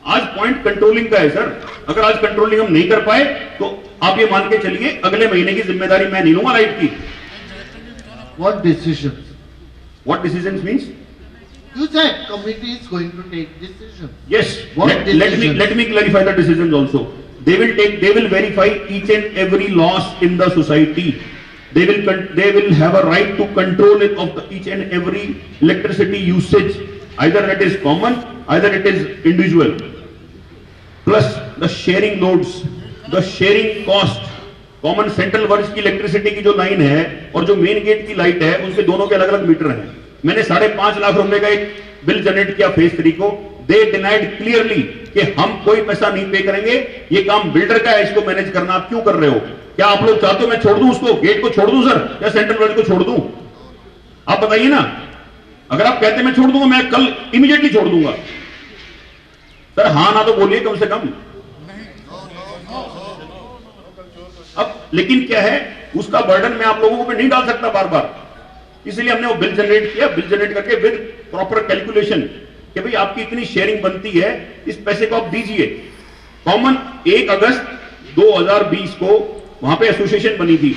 आज पॉइंट कंट्रोलिंग का है सर, अगर आज कंट्रोलिंग हम नहीं कर पाए तो आप ये मान के चलिए अगले महीने की जिम्मेदारी मैं नहीं लूंगा लाइट की। What decisions? What decisions means? You said committee is going to take decisions. Yes, What decisions? let me clarify the decisions also. They will verify each and every loss in the society. They will have a right to control it of each and every electricity usage. Either it is common, either it is individual. Plus the sharing loads, the sharing cost. Common central verge की electricity की जो line है और जो main gate की light है, उनके दोनों के अलग अलग मीटर हैं। मैंने 5.5 लाख रुपए का एक बिल जनरेट किया फेज 3 को। दे डिनाइड क्लियरली कि हम कोई पैसा नहीं पे करेंगे, ये काम बिल्डर का है, इसको मैनेज करना आप क्यों कर रहे हो? क्या आप लोग चाहते हो मैं छोड़ दूं उसको, गेट को छोड़ दूं सर, या सेंट्रल वर्ज को छोड़ दूं? आप बताइए ना। अगर आप कहते हैं मैं छोड़ दूंगा, मैं कल इमीडिएटली छोड़ दूंगा सर। हाँ ना तो बोलिए कम से कम। अब लेकिन क्या है, उसका बर्डन मैं आप लोगों को नहीं डाल सकता बार बार, इसलिए हमने वो बिल जनरेट किया। बिल जनरेट करके विद प्रॉपर कैलकुलेशन कि भाई आपकी इतनी शेयरिंग बनती है, इस पैसे को आप दीजिए। कॉमन 1 अगस्त 2020 को वहां पे एसोसिएशन बनी थी,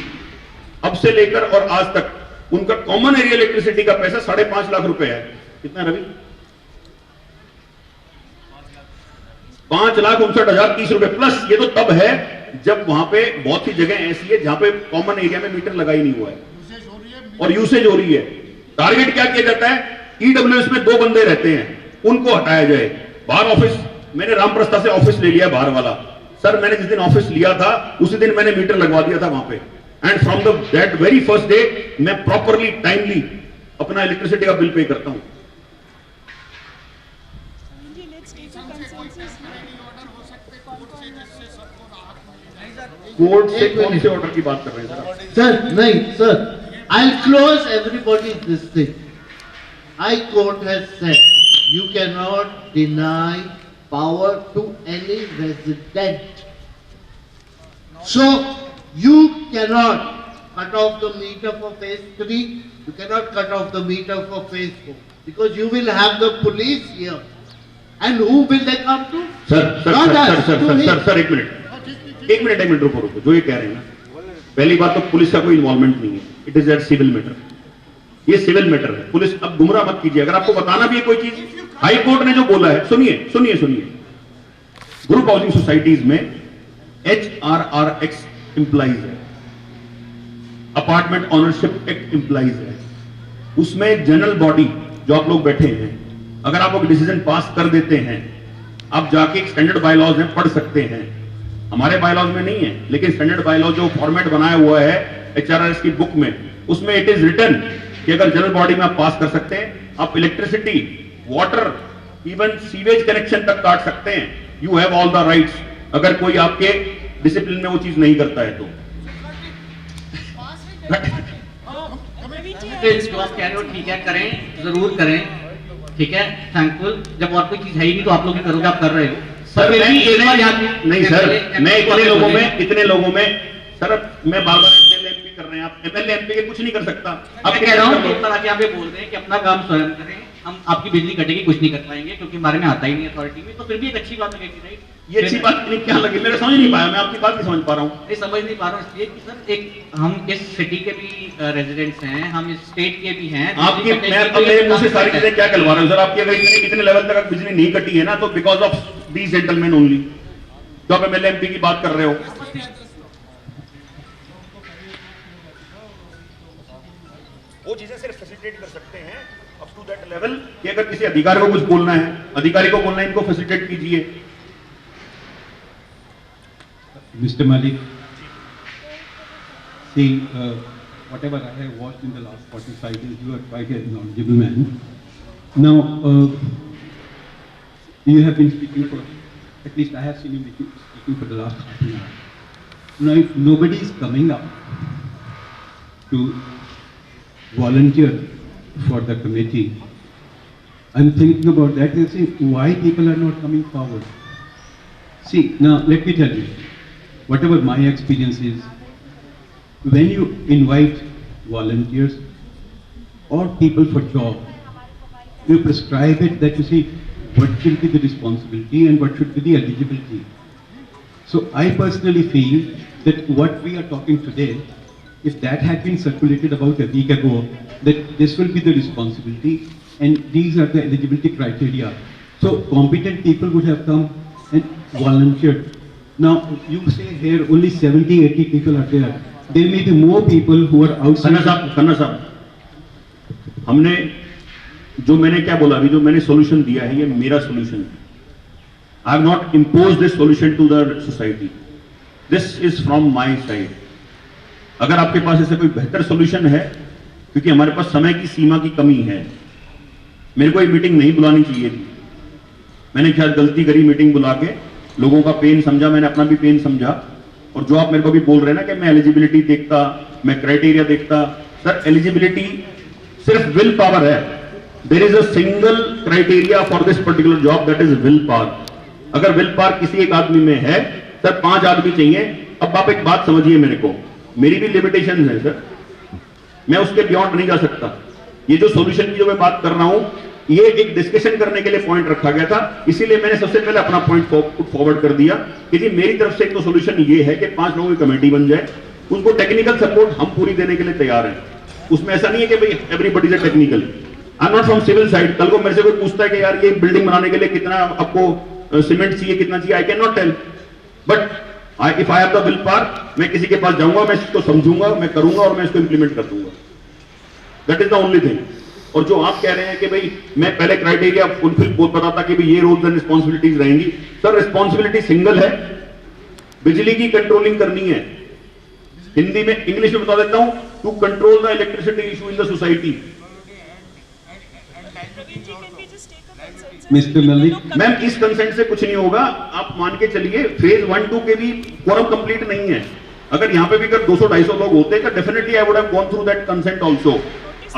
अब से लेकर और आज तक उनका कॉमन एरिया इलेक्ट्रिसिटी का पैसा 5.5 लाख रुपए है। कितना रवि? 5,59,030 रुपए प्लस। ये तो तब है जब वहां पे बहुत सी जगह ऐसी है जहां पे कॉमन एरिया में मीटर लगा ही नहीं हुआ है और यूसेज हो रही है। टारगेट क्या किया जाता है? ईडब्ल्यूएस में 2 बंदे रहते हैं, उनको हटाया जाए। बाहर ऑफिस, मैंने रामप्रस्था से ऑफिस ले लिया बाहर वाला सर। मैंने जिस दिन ऑफिस लिया था उसी दिन मैंने मीटर लगवा दिया था वहां पे। And from that very first day मैं प्रॉपरली टाइमली अपना इलेक्ट्रिसिटी का बिल पे करता हूं। कोर्ट से कौन से ऑर्डर की बात कर रहे हैं sir? Sir, no, sir. I'll close everybody this thing. High Court has said you cannot deny power to any resident. So you cannot cut off the meter for phase 3. You cannot cut off the meter for phase 4 because you will have the police here. And who will they come to? Sir एक minute रुको। जो ये कह रहे हैं ना, पहली बात तो पुलिस का कोई इन्वॉल्वमेंट नहीं है, it is a civil matter. ये सिविल मैटर है, पुलिस अब गुमराह मत कीजिए। अगर आपको बताना भी है कोई चीज, हाई कोर्ट ने जो बोला है, सुनिए। ग्रुप हाउसिंग सोसाइटीज में HRRX इंप्लाइज है, अपार्टमेंट ऑनरशिप एक्ट इंप्लाइज है। उसमें जनरल बॉडी जो आप लोग बैठे हैं, अगर आप लोग डिसीजन पास कर देते हैं, आप जाके एक स्टैंडर्ड बायलॉज में पढ़ सकते हैं। हमारे बायलॉज में नहीं है, लेकिन स्टैंडर्ड बायलॉज जो फॉर्मेट बनाया हुआ है HRRS की बुक में, उसमें इट इज रिटन कि अगर जनरल बॉडी में आप पास कर सकते हैं, आप electricity water, even sewage connection तक काट सकते हैं। You have all the rights, अगर कोई आपके डिसिप्लिन में वो चीज नहीं करता है तो। जो आप कह रहे हो ठीक है, करें, जरूर करें, ठीक है, थैंकफुल। जब और कोई चीज है ही नहीं तो आप लोग ही करोगे, आप कर रहे हो। सर फिर मैं भी एक बार याद नहीं सर, मैं इतने लोगों में सर, मैं बार-बार एमएलए एमपी कर रहे हैं, आप एमएलए एमपी के कुछ नहीं कर सकता। अब कह रहा हूँ एक तरह के आप ये बोल रहे हैं कि अपना काम स्वयं करें, हम आपकी बिजली कटेगी कुछ नहीं कर पाएंगे क्योंकि हमारे में आता ही नहीं अथॉरिटी में, तो फिर भी एक अच्छी बात लगेगी, राइट? ये अच्छी बात नहीं, क्या लगी, मेरे समझ नहीं पाया, मैं आपकी बात नहीं समझ पा रहा हूँ। नहीं समझ नहीं पा रहा हूँ इसलिए कि सर एक हम इस सिटी के भी रेजिडेंट्स हैं, हम इस स्टेट के भी हैं। आपकी मैं अब मेरे मुंह से सारी चीजें क्या कहलवा रहा हूँ सर? आपकी अगर इतने लेवल तक बिजली नहीं कटी है ना, तो because of these gentleman only. तो आप एमएलए एमपी की बात कर रहे हो, वो चीजें सिर्फ फैसिलिटेट कर सकते हैं अप टू दैट लेवल कि अगर किसी अधिकारी को कुछ बोलना है, अधिकारी को बोलना है, इनको फैसिलिटेट कीजिए। Mr. Malik, see, whatever I have watched in the last 45 days, you are quite a knowledgeable man. Now, you have been speaking for, at least I have seen you speaking for the last half an hour. Now, if nobody is coming up to volunteer for the committee, I'm thinking about that and saying, why people are not coming forward? See, now let me tell you, whatever my experience is, when you invite volunteers or people for job, you prescribe it that you see what should be the responsibility and what should be the eligibility. So I personally feel that what we are talking today, if that had been circulated about a week ago, that this will be the responsibility and these are the eligibility criteria. So competent people would have come and volunteered. Now, you say here only 70, 80 people are there. There may be more people who are outside. Khanna साहब, हमने जो मैंने क्या बोला अभी, जो मैंने solution दिया है, ये मेरा सॉल्यूशन है। I have not impose this solution to the society, this is from my side. अगर आपके पास ऐसा कोई बेहतर सॉल्यूशन है, क्योंकि हमारे पास समय की सीमा की कमी है, मेरे को ये मीटिंग नहीं बुलानी चाहिए थी, मैंने शायद गलती करी मीटिंग बुला के, लोगों का पेन समझा, मैंने अपना भी पेन समझा। और जो आप मेरे को भी बोल रहे हैं ना कि मैं एलिजिबिलिटी देखता, मैं क्राइटेरिया देखता, सर एलिजिबिलिटी सिर्फ विल पावर है। There is a single criteria for this particular job, that is will power. अगर विल पावर किसी एक आदमी में है, सर 5 आदमी चाहिए। अब आप एक बात समझिए, मेरे को मेरी भी लिमिटेशन है सर, मैं उसके बियॉन्ड नहीं जा सकता। ये जो सॉल्यूशन की जो मैं बात कर रहा हूं, ये एक डिस्कशन करने के लिए पॉइंट रखा गया था, इसीलिए मैंने सबसे पहले अपना पॉइंट पुट फॉरवर्ड कर दिया कि जी मेरी तरफ से एक तो सॉल्यूशन ये है कि 5 लोगों की कमेटी बन जाए, उनको टेक्निकल सपोर्ट हम पूरी देने के लिए तैयार हैं। उसमें ऐसा नहीं है कि भाई everybody is technical. I am not from civil side. कल को मेरे से कोई पूछता है कि यार ये बिल्डिंग बनाने के लिए कितना आपको सीमेंट चाहिए, कितना चाहिए, I can not tell, but if I have the will power, मैं किसी के पास जाऊंगा, मैं इसको समझूंगा, मैं करूंगा और मैं इसको इंप्लीमेंट कर दूंगा। That is the only thing. और जो आप कह रहे हैं कि भाई मैं पहले क्राइटेरिया फुलफिल बताता कि भाई ये रोल्स एंड रिस्पॉन्सिबिलिटीज रहेंगी, सर रिस्पॉन्सिबिलिटी सिंगल है, बिजली की कंट्रोलिंग करनी है। हिंदी में, इंग्लिश में बता देता हूं, to control the electricity issue in the society. Mr. Malik, ma'am इस कंसेंट से कुछ नहीं होगा, आप मान के चलिए फेज 1, 2 के भी क्वारम कंप्लीट नहीं है। अगर यहाँ पे भी अगर 200-250 लोग होते तो definitely I would have gone through that consent also.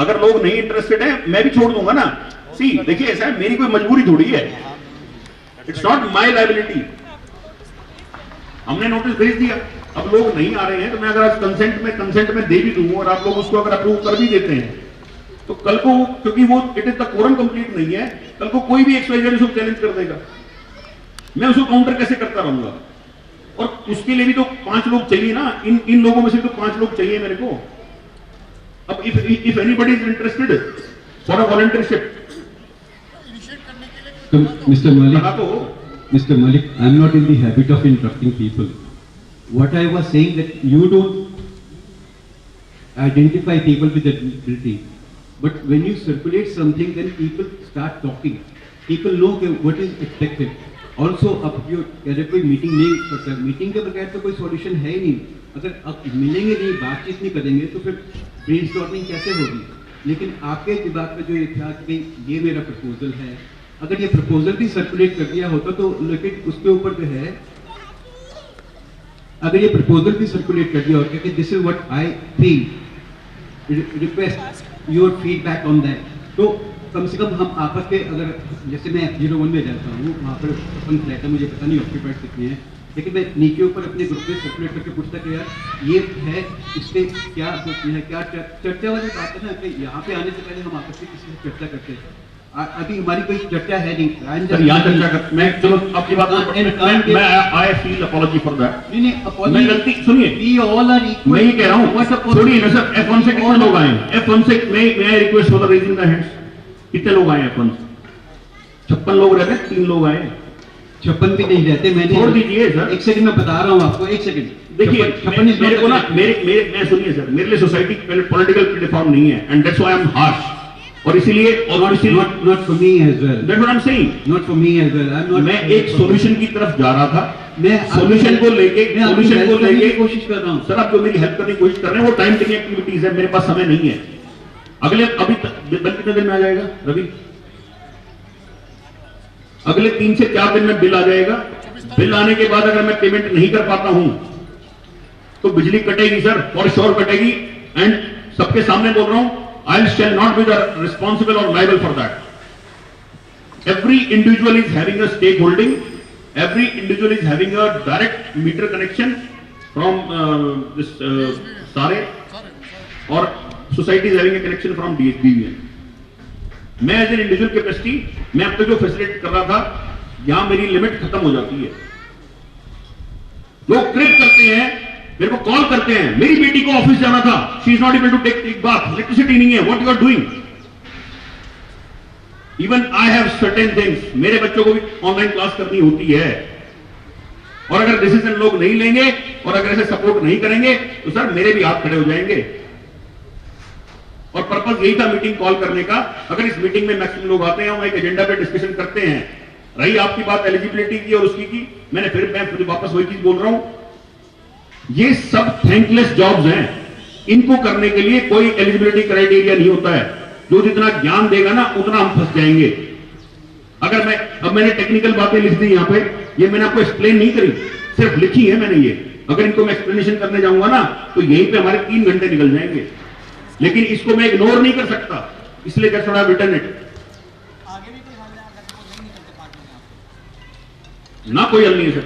अगर लोग नहीं इंटरेस्टेड है, मैं भी छोड़ दूंगा ना। सी देखिए, ऐसा है, मेरी कोई मजबूरी थोड़ी है, इट्स नॉट माई लायबिलिटी। हमने नोटिस भेज दिया, अब लोग नहीं आ रहे हैं, तो मैं अगर आज कंसेंट में दे भी दूं और आप लोग उसको अगर अप्रूव कर भी देते हैं, तो कल को, क्योंकि वो it is the quorum complete नहीं है, कल को कोई भी XYZ उसको चैलेंज कर देगा, मैं उसको काउंटर कैसे करता रहूंगा? और उसके लिए भी तो 5 लोग चाहिए ना, इन लोगों में से तो 5 लोग चाहिए मेरे को। अब if anybody is interested for a volunteership, so, Mr. लगा तो Mr. Malik, I'm not in the habit of interrupting people. What I was saying that you don't identify people with disability, but when you circulate something, then people start talking. People know what is expected. Also, अब जो कह रहे कोई meeting नहीं करता, meeting के बगैर तो कोई सॉल्यूशन है ही नहीं। अगर अब मिलेंगे नहीं, बातचीत नहीं करेंगे, तो फिर ब्रेनस्टॉर्मिंग कैसे होगी? लेकिन आपके दिमाग में जो ये था कि भाई ये मेरा प्रपोजल है, अगर ये प्रपोजल भी सर्कुलेट कर दिया होता तो लेकिन उसके ऊपर जो है, अगर ये प्रपोजल भी सर्कुलेट कर दिया होता कि this is what I think, request your feedback on that, तो कम से कम हम आपस के, अगर जैसे मैं 01 में रहता हूँ, वहाँ पर अपन फ्लैट है, मुझे पता नहीं ऑक्यूपाइड कितने हैं, लेकिन मैं नीचे ऊपर अपने ग्रुप में सर्कुलेट करके पूछता कि यार ये है, इस पे क्या सोचते हैं, क्या चर्चा वाली बात है ना, कि यहाँ पे आने से पहले हम आपस में किसी से चर्चा करते हैं। अभी हमारी कोई चर्चा है नहीं, सर यहाँ चर्चा कर, मैं चलो आपकी बात मैं I feel apology for that. मैं गलती सुनिए, वी ऑल आर इक्वल, मैं ये कह रहा हूँ, छोड़िए ना सर, F1 से कितने लोग आए हैं? F1 से मैं request for the raising the hands, कितने लोग आए हैं F1 से? 56 लोग रहते हैं, 3 लोग आए हैं। 56 भी नहीं रहते, मैंने छोड़ दीजिए सर, एक सेकंड मैं बता रहा हूँ आपको, एक सेकंड देखिए मेरे को ना मैं सुनिए सर, मेरे लिए सोसाइटी पॉलिटिकल प्लेटफॉर्म नहीं है, and that's why I am harsh, और इसीलिए not for me as well, that's what I am saying, not for me as well, I'm not, मैं एक सॉल्यूशन की तरफ जा रहा था, मैं सॉल्यूशन को लेके कोशिश कर रहा हूँ सर, आप जो मेरी हेल्प करने की कोशिश कर रहे हैं वो टाइम टेकिंग एक्टिविटीज है, मेरे पास समय नहीं है। अगले अभी बिल कितने दिन में आ जाएगा रवि? अगले 3 से 4 दिन में बिल आ जाएगा। बिल आने के बाद अगर मैं पेमेंट नहीं कर पाता हूं तो बिजली कटेगी सर, फॉर श्योर कटेगी, एंड सबके सामने बोल रहा हूं, I shall not be the responsible और liable for that. Every individual is having a stake holding, every individual is having a direct meter connection from this Saare, और society is having a connection from DSBVN। मैं as an individual capacity, मैं अब तक जो facilitate कर रहा था, यहां मेरी लिमिट खत्म हो जाती है। लोग क्रिप करते हैं, मेरे को कॉल करते हैं, मेरी बेटी को ऑफिस जाना था, she is not able to take bath, electricity नहीं है, what you are doing. Even I have certain things, मेरे बच्चों को भी ऑनलाइन क्लास करनी होती है, और अगर डिसीजन लोग नहीं लेंगे और अगर ऐसे सपोर्ट नहीं करेंगे तो सर मेरे भी हाथ खड़े हो जाएंगे। और पर्पस यही था मीटिंग कॉल करने का। अगर इस मीटिंग में मैक्सिमम लोग आते हैं, हम एक एजेंडा पे डिस्कशन करते हैं। रही आपकी बात एलिजिबिलिटी की और उसकी की, मैं फिर वापस वही चीज बोल रहा हूं, ये सब थैंकलेस जॉब्स हैं, इनको करने के लिए कोई एलिजिबिलिटी क्राइटेरिया नहीं होता है। जो जितना ज्ञान देगा ना उतना हम फंस जाएंगे। अगर मैंने टेक्निकल बातें लिख दी यहां पे, ये मैंने आपको एक्सप्लेन नहीं करी, सिर्फ लिखी है मैंने ये। अगर इनको मैं एक्सप्लेनेशन करने जाऊंगा ना तो यहीं पे हमारे 3 घंटे निकल जाएंगे, लेकिन इसको मैं इग्नोर नहीं कर सकता, इसलिए that's what I have written it. आगे भी कोई हल है अगर वो नहीं निकलते पार्टी में आपको? ना कोई हल नहीं है सर।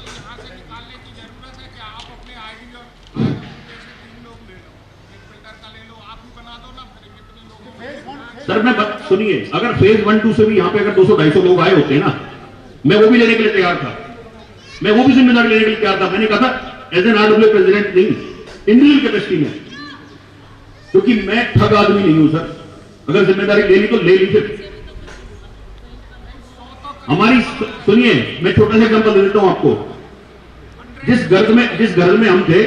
यहाँ से निकालने की जरूरत है कि आप अपने आईडी और जैसे 3 लोग ले लो, एक फिल्टर का ले लो, आप ही बना दो ना, फिर कितने लोग सर मैं बात सुनिए, अगर फेज 1-2 से भी यहाँ पे अगर 200-250 लोग आए होते ना, मैं वो भी लेने के लिए तैयार था, मैं वो भी जिम्मेदारी लेने के लिए तैयार था। मैंने कहा था एज एन RW प्रेसिडेंट नहीं, इंडिविजुअल कैपेसिटी में, क्योंकि मैं ठग आदमी नहीं हूं सर। अगर जिम्मेदारी ले ली तो ले ली। फिर हमारी सुनिए, मैं छोटा सा एग्जांपल दे देता हूं आपको। जिस घर में हम थे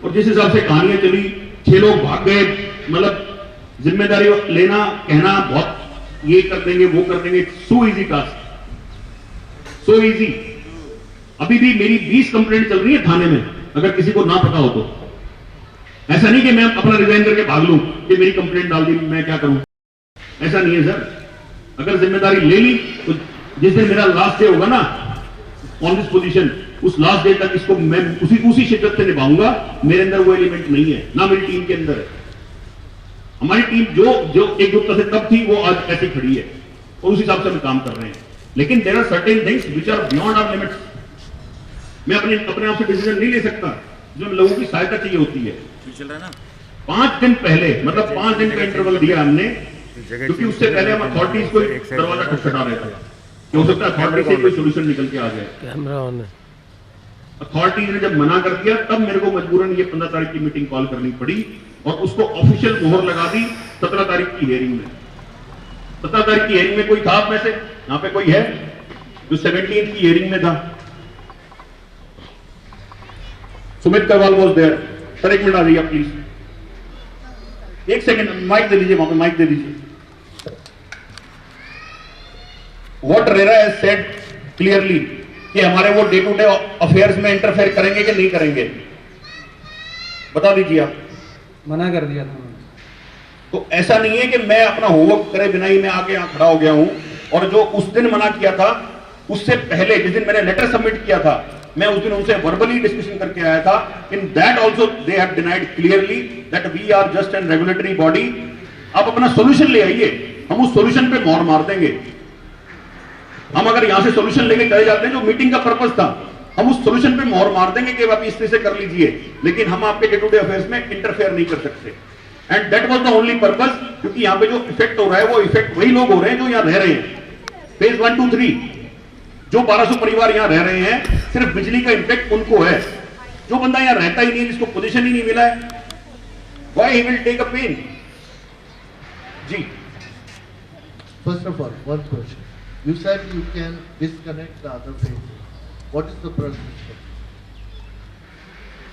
और जिस हिसाब से कहानियां चली, 6 लोग भाग गए, मतलब जिम्मेदारी लेना, कहना बहुत, ये कर देंगे वो कर देंगे, so easy task, so easy. अभी भी मेरी 20 कंप्लेंट चल रही है थाने में, अगर किसी को ना पता हो तो। ऐसा नहीं कि मैं अपना रिजाइन करके भाग लूं कि मेरी कंप्लेंट डाल दी, मैं क्या करूं, ऐसा नहीं है सर। अगर जिम्मेदारी ले ली तो जिस दिन मेरा लास्ट डे होगा ना ऑन दिस पोजीशन, उस लास्ट डे तक इसको मैं उसी शिद्दत से निभाऊंगा। मेरे अंदर वो एलिमेंट नहीं है, ना मेरी टीम के अंदर है। हमारी टीम जो एकजुटता से तब थी, वो आज ऐसी खड़ी है और उस हिसाब से हम काम कर रहे हैं। लेकिन there are certain things which are beyond our limits. मैं अपने आप से डिसीजन नहीं ले सकता, जो लोगों की सहायता चाहिए होती है। 5 दिन पहले, मतलब 5 दिन का इंटरवल दिया हमने, क्योंकि उससे पहले हम अथॉरिटीज को दरवाजा खटखटा रहे थे कि हो सकता है अथॉरिटी से कोई सोल्यूशन निकल के आ जाए। कैमरा ऑन है। अथॉरिटीज ने जब मना कर दिया, तब मेरे को मजबूरन ये 15 तारीख की मीटिंग कॉल करनी पड़ी और उसको ऑफिशियल मोहर लगा दी 17 तारीख की हियरिंग में। 17 तारीख की हियरिंग में कोई था आप में से? यहाँ पे कोई है जो 17 की हियरिंग में था? Sumit Karwal was there. Sir 1 minute आ जाइए प्लीज, 1 सेकंड माइक दे दीजिए, वहां पे माइक दे दीजिए। What RERA has said clearly कि हमारे वो डे टू डे अफेयर्स में इंटरफेयर करेंगे कि नहीं करेंगे, बता दीजिए आप। मना कर दिया था तो ऐसा नहीं है कि मैं अपना होमवर्क करे बिना ही मैं आके यहाँ खड़ा हो गया हूं, और जो उस दिन मना किया था उससे पहले जिस दिन मैंने लेटर सबमिट किया था, मैं उस दिन उनसे वर्बली डिस्कशन करके आया था. In that also they have denied clearly that we are just an regulatory body. आप अपना सोल्यूशन ले आइए, हम उस सोल्यूशन पे मोहर मार देंगे. हम अगर यहां से सोल्यूशन लेके चले जाते हैं, जो मीटिंग का पर्पस था, हम उस सोल्यूशन पे मोहर मार देंगे कि आप इस तरह से कर लीजिए, लेकिन हम आपके डे टू डे अफेयर्स में इंटरफेयर नहीं कर सकते. And that was the only purpose, क्योंकि यहां पे जो इफेक्ट हो रहा है वो इफेक्ट वही लोग हो रहे हैं जो यहां रह रहे हैं. फेज 1, 2, 3 जो 1200 परिवार यहां रह रहे हैं, सिर्फ बिजली का इम्पैक्ट उनको है. जो बंदा यहां रहता ही नहीं, जिसको पोजीशन ही नहीं मिला है, why he will take a pain? जी. First of all, one question. You said you can disconnect the other phases. What is the process?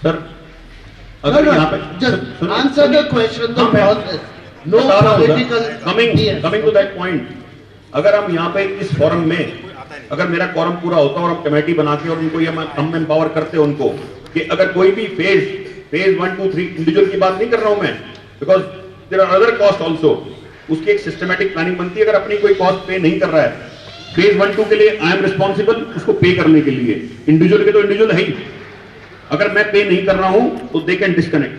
Sir No, अगर no, यहाँ पे just answer the question, the हाँ, मैं process. No बता रहा हूँ, political sir. Coming to that point, अगर हम यहाँ पे इस फोरम में, अगर मेरा कॉरम पूरा होता और हम कमेटी बना के और उनको ये हम एम्पावर करते उनको कि अगर कोई भी फेज 1, 2, 3 इंडिविजुअल की बात नहीं कर रहा हूं मैं, because there are other cost also, उसकी एक सिस्टमैटिक प्लानिंग बनती है. अगर अपनी कोई कॉस्ट पे नहीं कर रहा है, फेज 1, 2 के लिए आई एम रिस्पॉन्सिबल उसको पे करने के लिए. इंडिविजुअल के तो इंडिविजुअल है ही. अगर मैं पे नहीं कर रहा हूं तो दे कैन डिस्कनेक्ट.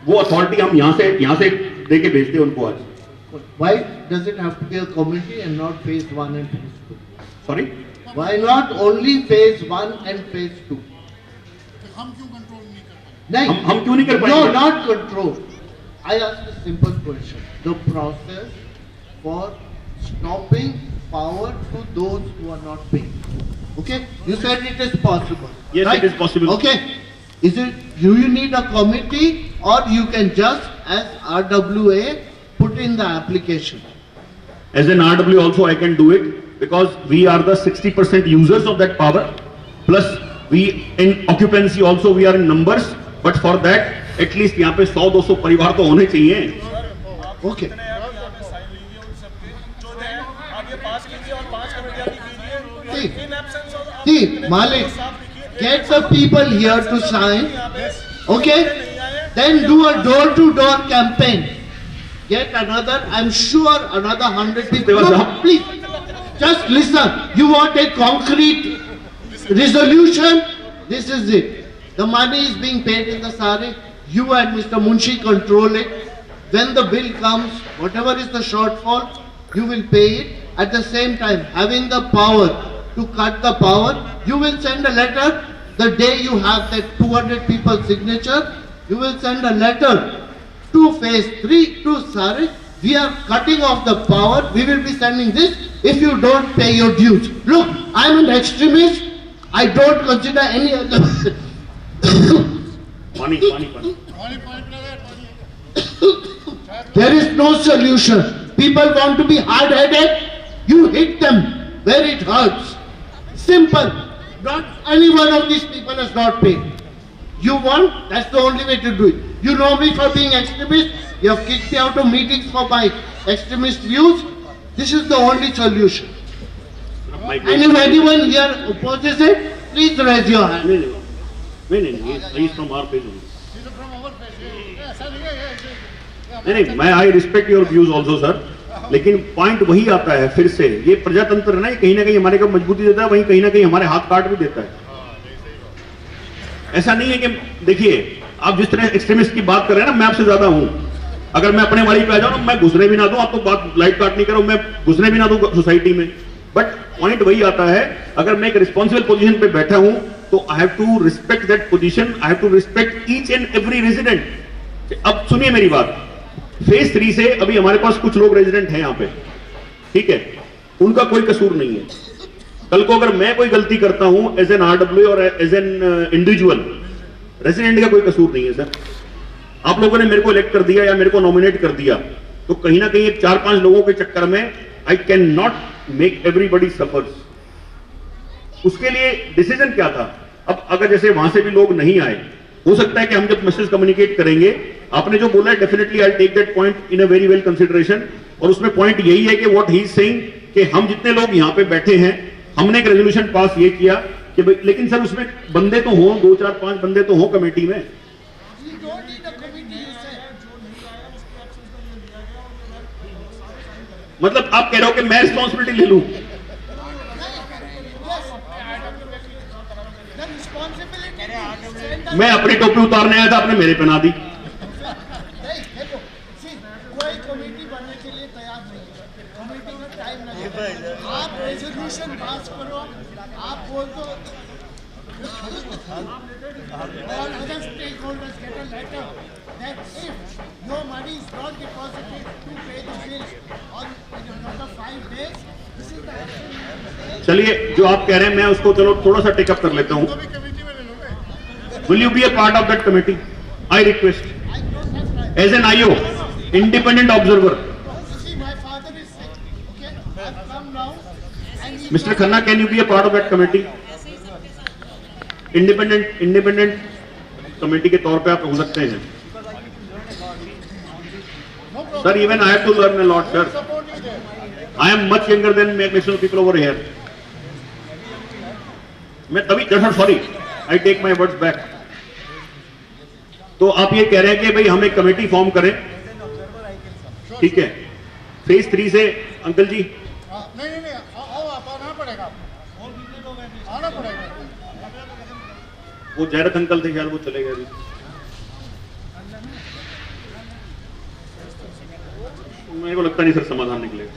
वो अथॉरिटी हम यहां से दे के भेजते हैं उनको. आज Why does it have to be a committee and not phase 1 and phase 2? Sorry, Why not only phase 1 and phase 2? हम क्यों कंट्रोल नहीं कर पाए? नहीं, हम क्यों नहीं कर no, पाएंगे? not control. I asked a simple question. The process for stopping power to those who are not paying. Okay? You said it is possible. Yes, right? it is possible. Okay. Do you need a committee, or you can just, as RWA, put in the application? as an RW also I can do it, because we are the 60% users of that power, plus we in occupancy also we are in numbers, but for that at least यहाँ पे 100-200 परिवार तो होने चाहिए. Okay. See, Malik, get the people here to sign, okay? Then do a door-to-door campaign. Get another, I'm sure another 100 people. No, please, just listen. You want a concrete resolution? This is it. The money is being paid in the sare. You and Mr. Munshi control it. When the bill comes, whatever is the shortfall, you will pay it. At the same time, having the power to cut the power, you will send a letter. The day you have that 200 people signature, you will send a letter to phase 3 to Sare. We are cutting off the power. We will be sending this if you don't pay your dues. Look, I am an extremist. I don't consider any other. पानी. पानी pipe लगा पानी. There is no solution. People want to be hard-headed. You hit them where it hurts. Simple. Not any one of these people has not paid. You want? That's the only way to do it. You know me for being extremist. You have kicked me out of meetings for my extremist views. This is the only solution. And if anyone here opposes it, please raise your hand. नहीं, he's from our page only. These are from our place. ऐसा नहीं है. नहीं, मैं I respect your views also sir, लेकिन point वही आता है फिर से, ये प्रजातंत्र है ना, ये कहीं ना कहीं हमारे को मजबूती देता है, वहीं कहीं ना कहीं हमारे हाथ काट भी देता है. ऐसा नहीं है कि देखिए, आप जिस तरह एक्सट्रीमिस्ट की बात कर रहे हैं ना, मैं आपसे ज्यादा हूं. अगर मैं अपने वाली पे आ जाऊं, मैं घुसने भी ना दूं, आप तो बात लाइट काट नहीं करो, मैं घुसने भी ना दूं सोसाइटी में. बट पॉइंट वही आता है, अगर मैं एक रिस्पॉन्सिबल पोजीशन पे बैठा हूं, तो I have to respect that position. I have to respect each and every resident. अब सुनिए मेरी बात. फेज 3 से अभी हमारे पास कुछ लोग रेजिडेंट हैं यहाँ पे, ठीक है, उनका कोई कसूर नहीं है. कल को अगर मैं कोई गलती करता हूं एज एन आरडब्ल्यू और एज एन इंडिविजुअल, रेजिडेंट का कोई कसूर नहीं है सर. आप लोगों ने मेरे को इलेक्ट कर दिया या मेरे को नॉमिनेट कर दिया, तो कहीं ना कहीं 4-5 लोगों के चक्कर में आई can not make everybody suffers. उसके लिए डिसीजन क्या था? अब अगर जैसे वहां से भी लोग नहीं आए, हो सकता है कि हम जब मैसेज कम्युनिकेट करेंगे, आपने जो बोला है definitely I take that point in a very well consideration. और उसमें पॉइंट यही है कि व्हाट ही इज सेइंग कि हम जितने लोग यहाँ पे बैठे हैं, हमने एक रेजोल्यूशन पास ये किया कि भाई, लेकिन सर उसमें बंदे तो हों, 2-4-5 बंदे तो हों कमेटी में. मतलब आप कह रहे हो कि मैं रिस्पॉन्सिबिलिटी ले लूं? The responsibility मैं अपनी टोपी उतारने आया था, आपने मेरे पहना दी। नहीं, देखो, see, कोई कमेटी बनने के लिए तैयार नहीं है, कमेटी में टाइम लगेगा, आप रेजोल्यूशन पास करो, आप बोल दो, all other stakeholders get a letter that if your money is not deposited to pay the bills on another 5 days, this is the action. चलिए, जो आप कह रहे हैं मैं उसको चलो थोड़ा सा टेकअप कर लेता हूं। Will you be a part of that committee? I request. I don't have time. As an IO, independent observer. You see, my father is sick, okay? I've come now and he Mr. Khanna, can you be a part of that committee? Independent committee के तौर पे आप हो सकते हैं sir. Even I have to learn a lot sir. I am much younger than maximum people over here. मैं तभी sorry, I take my words back. तो आप ये कह रहे हैं कि भाई हम एक कमेटी फॉर्म करें, ठीक है? फेज 3 से अंकल जी नहीं, आओ, आप आना पड़ेगा, आना पड़ेगा। वो जयरथ अंकल थे शायद, वो चले गए अभी। मेरे को लगता नहीं सर समाधान निकलेगा।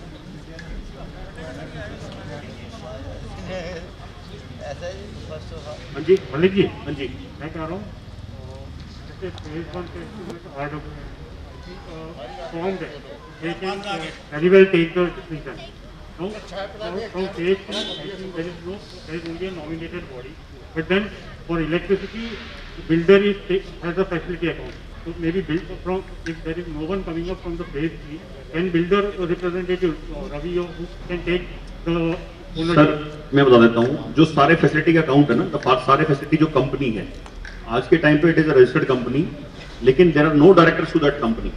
हाँ जी मलिक जी, हाँ जी मैं कह रहा हूँ जैसे फेज 1 फॉर्म है, they can very well take the decision. From phase 2, I think there is only a nominated body, but then for electricity, the builder has a facility account. So maybe if there is no one coming up from the phase 3, can builder representative Ravi who can take the ownership? Sir मैं बता देता हूँ, जो सारे facility का account है ना, तो सारे फैसिलिटी जो कंपनी है आज के टाइम पे, it is a registered company, लेकिन there are no directors to that company.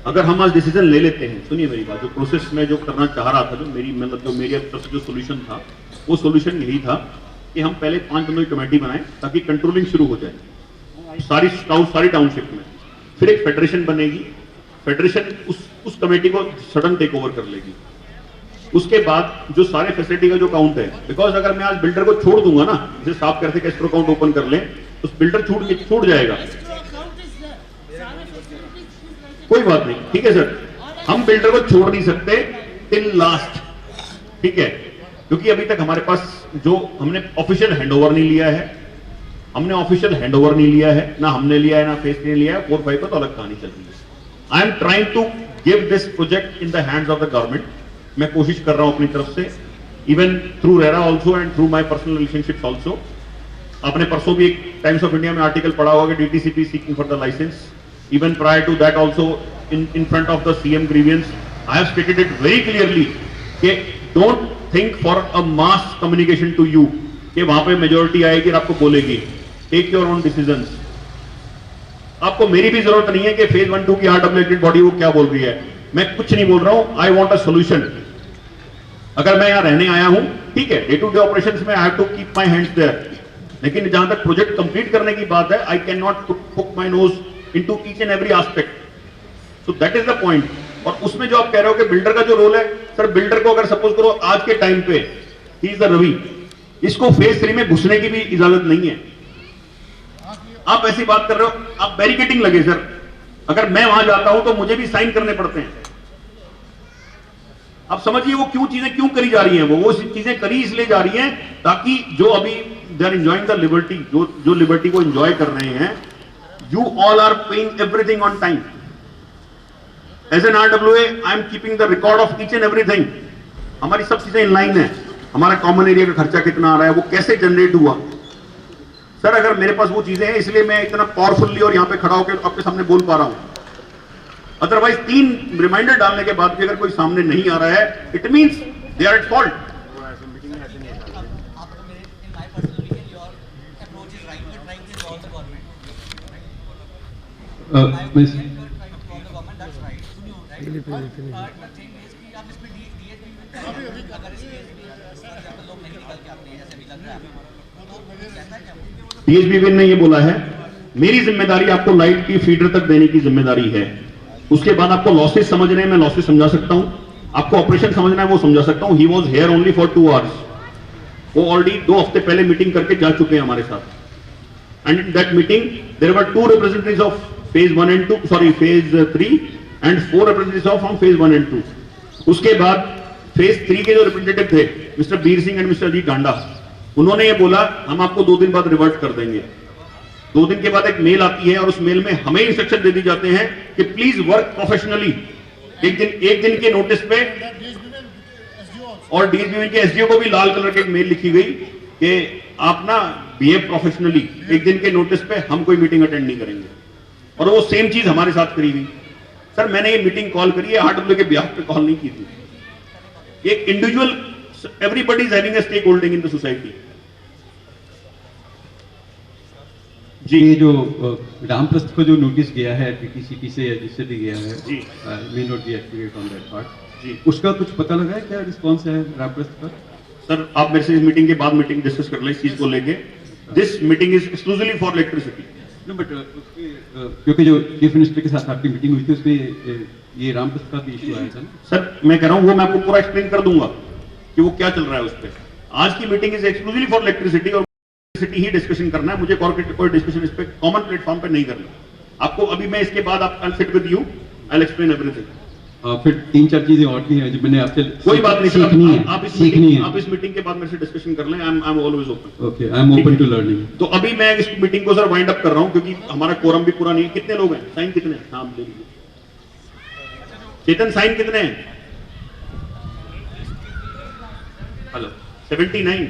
अगर हम आज डिसीजन ले लेते हैं, सुनिए मेरी बात, जो प्रोसेस में जो करना चाह रहा था, जो मेरी तरफ से जो सोल्यूशन था, वो सोल्यूशन यही था कि हम पहले 5 बंदों की कमेटी बनाएं ताकि कंट्रोलिंग शुरू हो जाए सारी टाउनशिप में। फिर एक फेडरेशन बनेगी, फेडरेशन उस कमेटी को सडन टेक ओवर कर लेगी। उसके बाद जो सारे फैसिलिटी का जो अकाउंट है, बिकॉज अगर मैं आज बिल्डर को छोड़ दूंगा ना, जैसे साफ करके कैस्ट्रो अकाउंट ओपन कर लें, तो बिल्डर छूट जाएगा। कोई बात नहीं, ठीक है सर, हम बिल्डर को छोड़ नहीं सकते टिल लास्ट, ठीक है? क्योंकि अभी तक हमारे पास जो हमने ऑफिशियल हैंडओवर नहीं लिया है, ना हमने लिया है, ना फेस ने लिया है। 4-5 का तो अलग कहानी चल रही है। I am trying to give this project in the hands of the government. मैं कोशिश कर रहा हूं अपनी तरफ से, even through RERA also and through my personal relationship also. आपने परसों भी एक टाइम्स ऑफ इंडिया में आर्टिकल पढ़ा होगा कि DTCP seeking for the licence. Even prior to that also, in front of the CM grievance, I have stated it very clearly कि don't think for a mass communication to you कि वहां पे majority आएगी और आपको बोलेगी take your own decisions। आपको मेरी भी जरूरत नहीं है कि फेज 1-2 की RW बॉडी वो क्या बोल रही है, मैं कुछ नहीं बोल रहा हूं। I want a solution। अगर मैं यहाँ रहने आया हूं, ठीक है, डे टू डे ऑपरेशंस में I have to keep my hands there, लेकिन जहां तक प्रोजेक्ट कंप्लीट करने की बात है, I cannot hook my nose into each and every aspect. So that is the point। और उसमें जो आप कह रहे हो कि बिल्डर का जो रोल है, सर बिल्डर को अगर सपोज करो आज के टाइम पे ही इज द रवि, इसको फेज 3 में घुसने की भी इजाजत नहीं है। आप ऐसी बात कर रहे हो, आप बैरिकेडिंग लगे सर। अगर मैं वहां जाता हूं तो मुझे भी साइन करने पड़ते हैं। आप समझिए वो चीजें क्यों करी जा रही हैं। वो चीजें करी इसलिए जा रही हैं ताकि जो अभी they are enjoying the liberty, जो लिबर्टी को एंजॉय कर रहे हैं, you all are paying everything on time। As an RWA, I am keeping the record of each and everything। हमारी सब चीजें इन लाइन है। हमारा कॉमन एरिया का खर्चा कितना आ रहा है, वो कैसे जनरेट हुआ। सर अगर मेरे पास वो चीजें हैं, इसलिए मैं इतना पावरफुली और यहाँ पे खड़ा होकर आपके सामने बोल पा रहा हूं। अदरवाइज 3 रिमाइंडर डालने के बाद भी अगर कोई सामने नहीं आ रहा है, it means they are at fault. Miss, DSBB ने ये बोला है, मेरी जिम्मेदारी आपको लाइट की फीडर तक देने की जिम्मेदारी है। उसके बाद आपको लॉसेस समझ रहे हैं, मैं लॉसेस समझा सकता हूं। आपको ऑपरेशन समझना है वो समझा सकता हूं. He was here only for 2 hours. वो ऑलरेडी 2 हफ्ते पहले मीटिंग करके जा चुके हैं हमारे साथ. And in that meeting there were 2 representatives of phase 1 and 2, sorry phase 3 and 4 representatives of from phase 1 and 2. उसके बाद phase 3 के जो रिप्रेजेंटेटिव थे mister Bir Singh and mister Ajit Danda, उन्होंने ये बोला हम आपको 2 दिन बाद रिवर्ट कर देंगे. 2 दिन के बाद एक मेल आती है और उस मेल में हमें इंस्ट्रक्शन दे दी जाते हैं कि प्लीज वर्क प्रोफेशनली. एक दिन के नोटिस पे और डीएसबी के एसडीओ को भी लाल कलर की एक मेल लिखी गई कि आप ना बिहेव प्रोफेशनली. एक दिन के नोटिस पे हम कोई मीटिंग अटेंड नहीं करेंगे. और वो सेम चीज हमारे साथ करी हुई. सर मैंने ये मीटिंग कॉल करी है, आरडब्ल्यू के बिहाफ पे कॉल नहीं की थी. एक individual, everybody is having a stake holding in the society. जी, ये जो रामप्रस्थ को जो नोटिस गया है पीटीसीपी से या जिससे भी गया है, जी, may not be accurate on that part. जी, उसका कुछ पता लगा है क्या रिस्पॉन्स है रामप्रस्थ पर? सर आप मेरे से इस मीटिंग के बाद मीटिंग डिस्कस कर लें इस चीज को लेके. This meeting is exclusively for electricity. No but क्योंकि जो चीफ मिनिस्टर के साथ आपकी मीटिंग हुई थी उसमें ये रामप्रस्थ का भी इशू आया था ना? सर मैं कह रहा हूं वो मैं आपको पूरा एक्सप्लेन कर दूंगा कि वो क्या चल रहा है उस पर. आज की meeting is exclusively for electricity और इलेक्ट्रिसिटी ही डिस्कशन करना है. मुझे कोई डिस्कशन इस पे कॉमन प्लेटफॉर्म पे नहीं करना. आपको अभी मैं इसके बाद आप sit with you, I will explain everything. फिर 3-4 चीजें और भी हैं जो मैंने आपसे कोई बात नहीं, सीखनी है. आप इस मीटिंग के बाद मेरे से डिस्कशन कर लें. I am always open. Okay, I am open to learning. तो अभी मैं इस मीटिंग को सर वाइंड अप कर रहा हूं क्योंकि हमारा कोरम भी पूरा नहीं है. कितने लोग हैं? साइन कितने हैं? हाँ ले लीजिए. चेतन साइन कितने हैं? हेलो 79.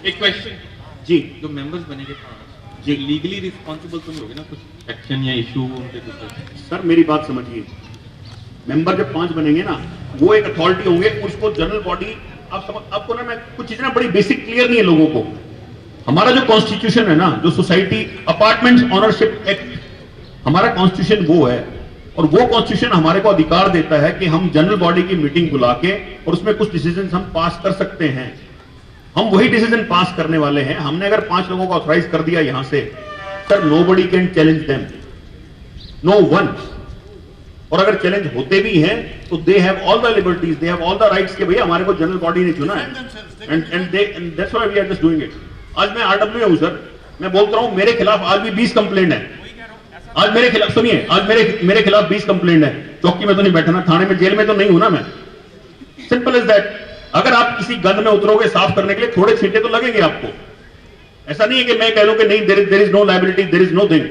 एक क्वेश्चन जी, जो मेंबर्स बनेंगे 5 जी, लीगली रिस्पॉन्सिबल तुम लोगे ना, कुछ एक्शन या इशू उनके कुछ? सर मेरी बात समझिए. मेंबर जब 5 बनेंगे ना, वो एक अथॉरिटी होंगे. उसको जनरल बॉडी, आपको ना मैं कुछ चीजें ना बड़ी बेसिक क्लियर नहीं है लोगों को. हमारा जो कॉन्स्टिट्यूशन है ना, जो सोसाइटी अपार्टमेंट्स ऑनरशिप एक्ट, हमारा कॉन्स्टिट्यूशन वो है. और वो कॉन्स्टिट्यूशन हमारे को अधिकार देता है कि हम जनरल बॉडी की मीटिंग बुला के और उसमें कुछ डिसीजन हम पास कर सकते हैं. हम वही डिसीजन पास करने वाले हैं. हमने अगर 5 लोगों को ऑथराइज कर दिया यहां से, sir nobody can challenge them, no one. और अगर चैलेंज होते भी हैं तो they have all the liberties, they have all the rights कि भैया हमारे को जनरल बॉडी ने चुना है. And that's why we are just doing it. आज मैं आरडब्ल्यू हूं सर, मैं बोलता हूं मेरे खिलाफ आज भी 20 कंप्लेंट है. आज मेरे खिलाफ सुनिए, आज मेरे खिलाफ 20 कंप्लेंट है. चौकी में तो नहीं बैठा ना, थाने में, जेल में तो नहीं हूं ना मैं. Simple is that. अगर आप किसी गंद में उतरोगे साफ करने के लिए, थोड़े छींटे तो लगेंगे आपको. ऐसा नहीं है कि मैं कह लूं कि नहीं there is no liability, there is nothing.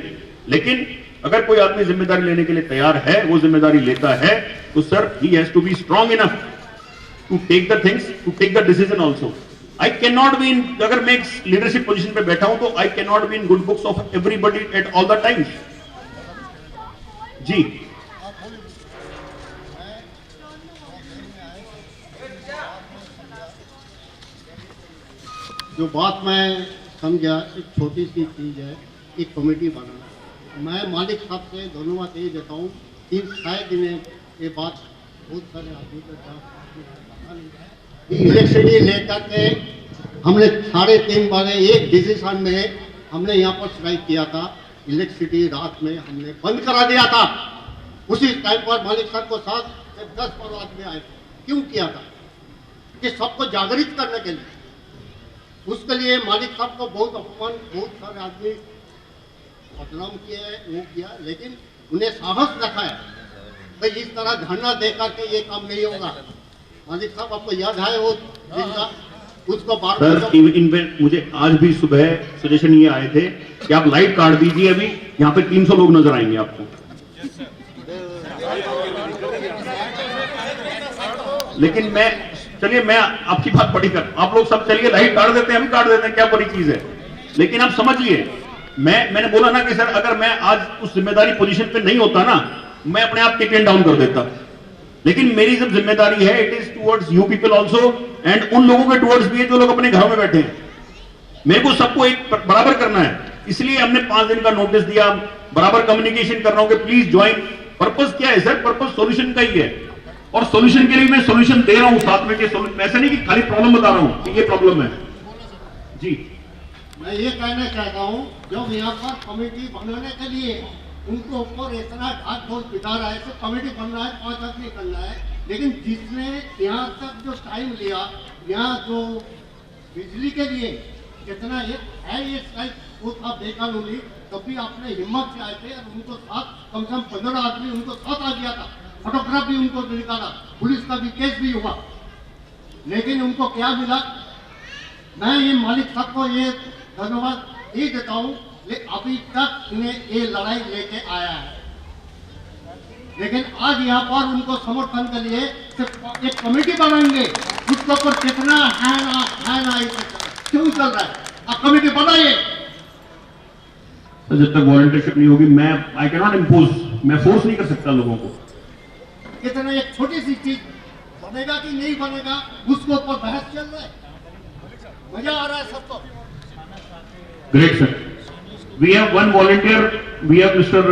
लेकिन अगर कोई आदमी जिम्मेदारी लेने के लिए तैयार है, वो जिम्मेदारी लेता है, तो sir he has to be strong enough to take the things, to take the decision also. I can not be in, अगर मैं लीडरशिप पोजीशन पे बैठा हूं तो I can not be in good books of everybody at all the times. जी, जो बात मैं समझा, एक छोटी सी चीज़ है, एक कमेटी बनाना. मैं मालिक साहब से धन्यवाद ये देता हूँ कि शायद इन्हें ये बात बहुत सारे आदमी को इलेक्ट्रिसिटी लेकर के हमने 3.5 बार एक डिसीजन में हमने यहाँ पर स्ट्राइक किया था. इलेक्ट्रिसिटी रात में हमने बंद करा दिया था. उसी टाइम पर मालिक साहब को साथ 10 आदमी आए. क्यों किया था? कि सबको जागृत करने के लिए. उसके लिए मालिक साहब को बहुत अपमान, बहुत सारे आदमी बदनाम किए, वो किया, लेकिन उन्हें साहस दिखाया भाई इस तरह धरना दे करके ये काम नहीं होगा. मालिक साहब आपको याद है वो दिन का, उसको बार सर मुझे आज भी सुबह सजेशन ये आए थे कि आप लाइट काट दीजिए. अभी यहाँ पे 300 लोग नजर आएंगे आपको. लेकिन मैं, चलिए मैं आपकी बात बड़ी कर, आप लोग सब चलिए लाइट काट देते हैं, हम काट देते हैं, क्या बड़ी चीज है. लेकिन आप समझिए, मैंने बोला ना कि सर अगर मैं आज उस जिम्मेदारी पोजीशन पे नहीं होता ना, मैं अपने आप टेकन डाउन कर देता. लेकिन मेरी जब जिम्मेदारी है, it is towards you people also, and उन लोगों के टुवर्ड्स भी है जो लोग अपने घरों में बैठे हैं. मेरे को सबको एक बराबर करना है. इसलिए हमने 5 दिन का नोटिस दिया. बराबर कम्युनिकेशन कर रहा हूं कि प्लीज ज्वाइन. पर्पस क्या है सर? पर्पस सोल्यूशन का ही है. और सोल्यूशन के लिए मैं सोल्यूशन दे रहा हूं साथ में. कि ऐसा नहीं कि खाली प्रॉब्लम बता रहा हूं कि ये प्रॉब्लम है. जी, मैं ये कहना चाहता हूँ, जब यहाँ पर कमेटी बनाने के लिए उनको ऊपर इतना घाट ढोल पिटा रहा है, तो कमेटी बनना है, 5 आदमी करना है, लेकिन जिसने यहाँ तक जो टाइम लिया, यहाँ जो बिजली के लिए कितना ये है, ये स्ट्राइक वो था बेकानूनी, तभी आपने हिम्मत से आए थे और उनको साथ कम से कम 15 आदमी उनको साथ आ गया था, फोटोग्राफ भी उनको निकाला, पुलिस का भी केस भी हुआ, लेकिन उनको क्या मिला? मैं ये मालिक साहब को ये धन्यवाद ये देता हूँ, अभी तक इन्हें ये लड़ाई लेके आया है, लेकिन आज यहाँ पर उनको समर्थन के लिए सिर्फ एक कमेटी बनाएंगे, उसके ऊपर कितना है ना क्यों चल रहा है, आप कमेटी बनाइए। जब तक वॉलंटियरशिप नहीं होगी, मैं आई कैन नॉट इम्पोज, मैं फोर्स नहीं कर सकता लोगों को। कितना एक छोटी सी चीज बनेगा कि नहीं बनेगा, उसके ऊपर बहस चल रहा है, मजा आ रहा है सबको। Great sir, we have one volunteer, we have mister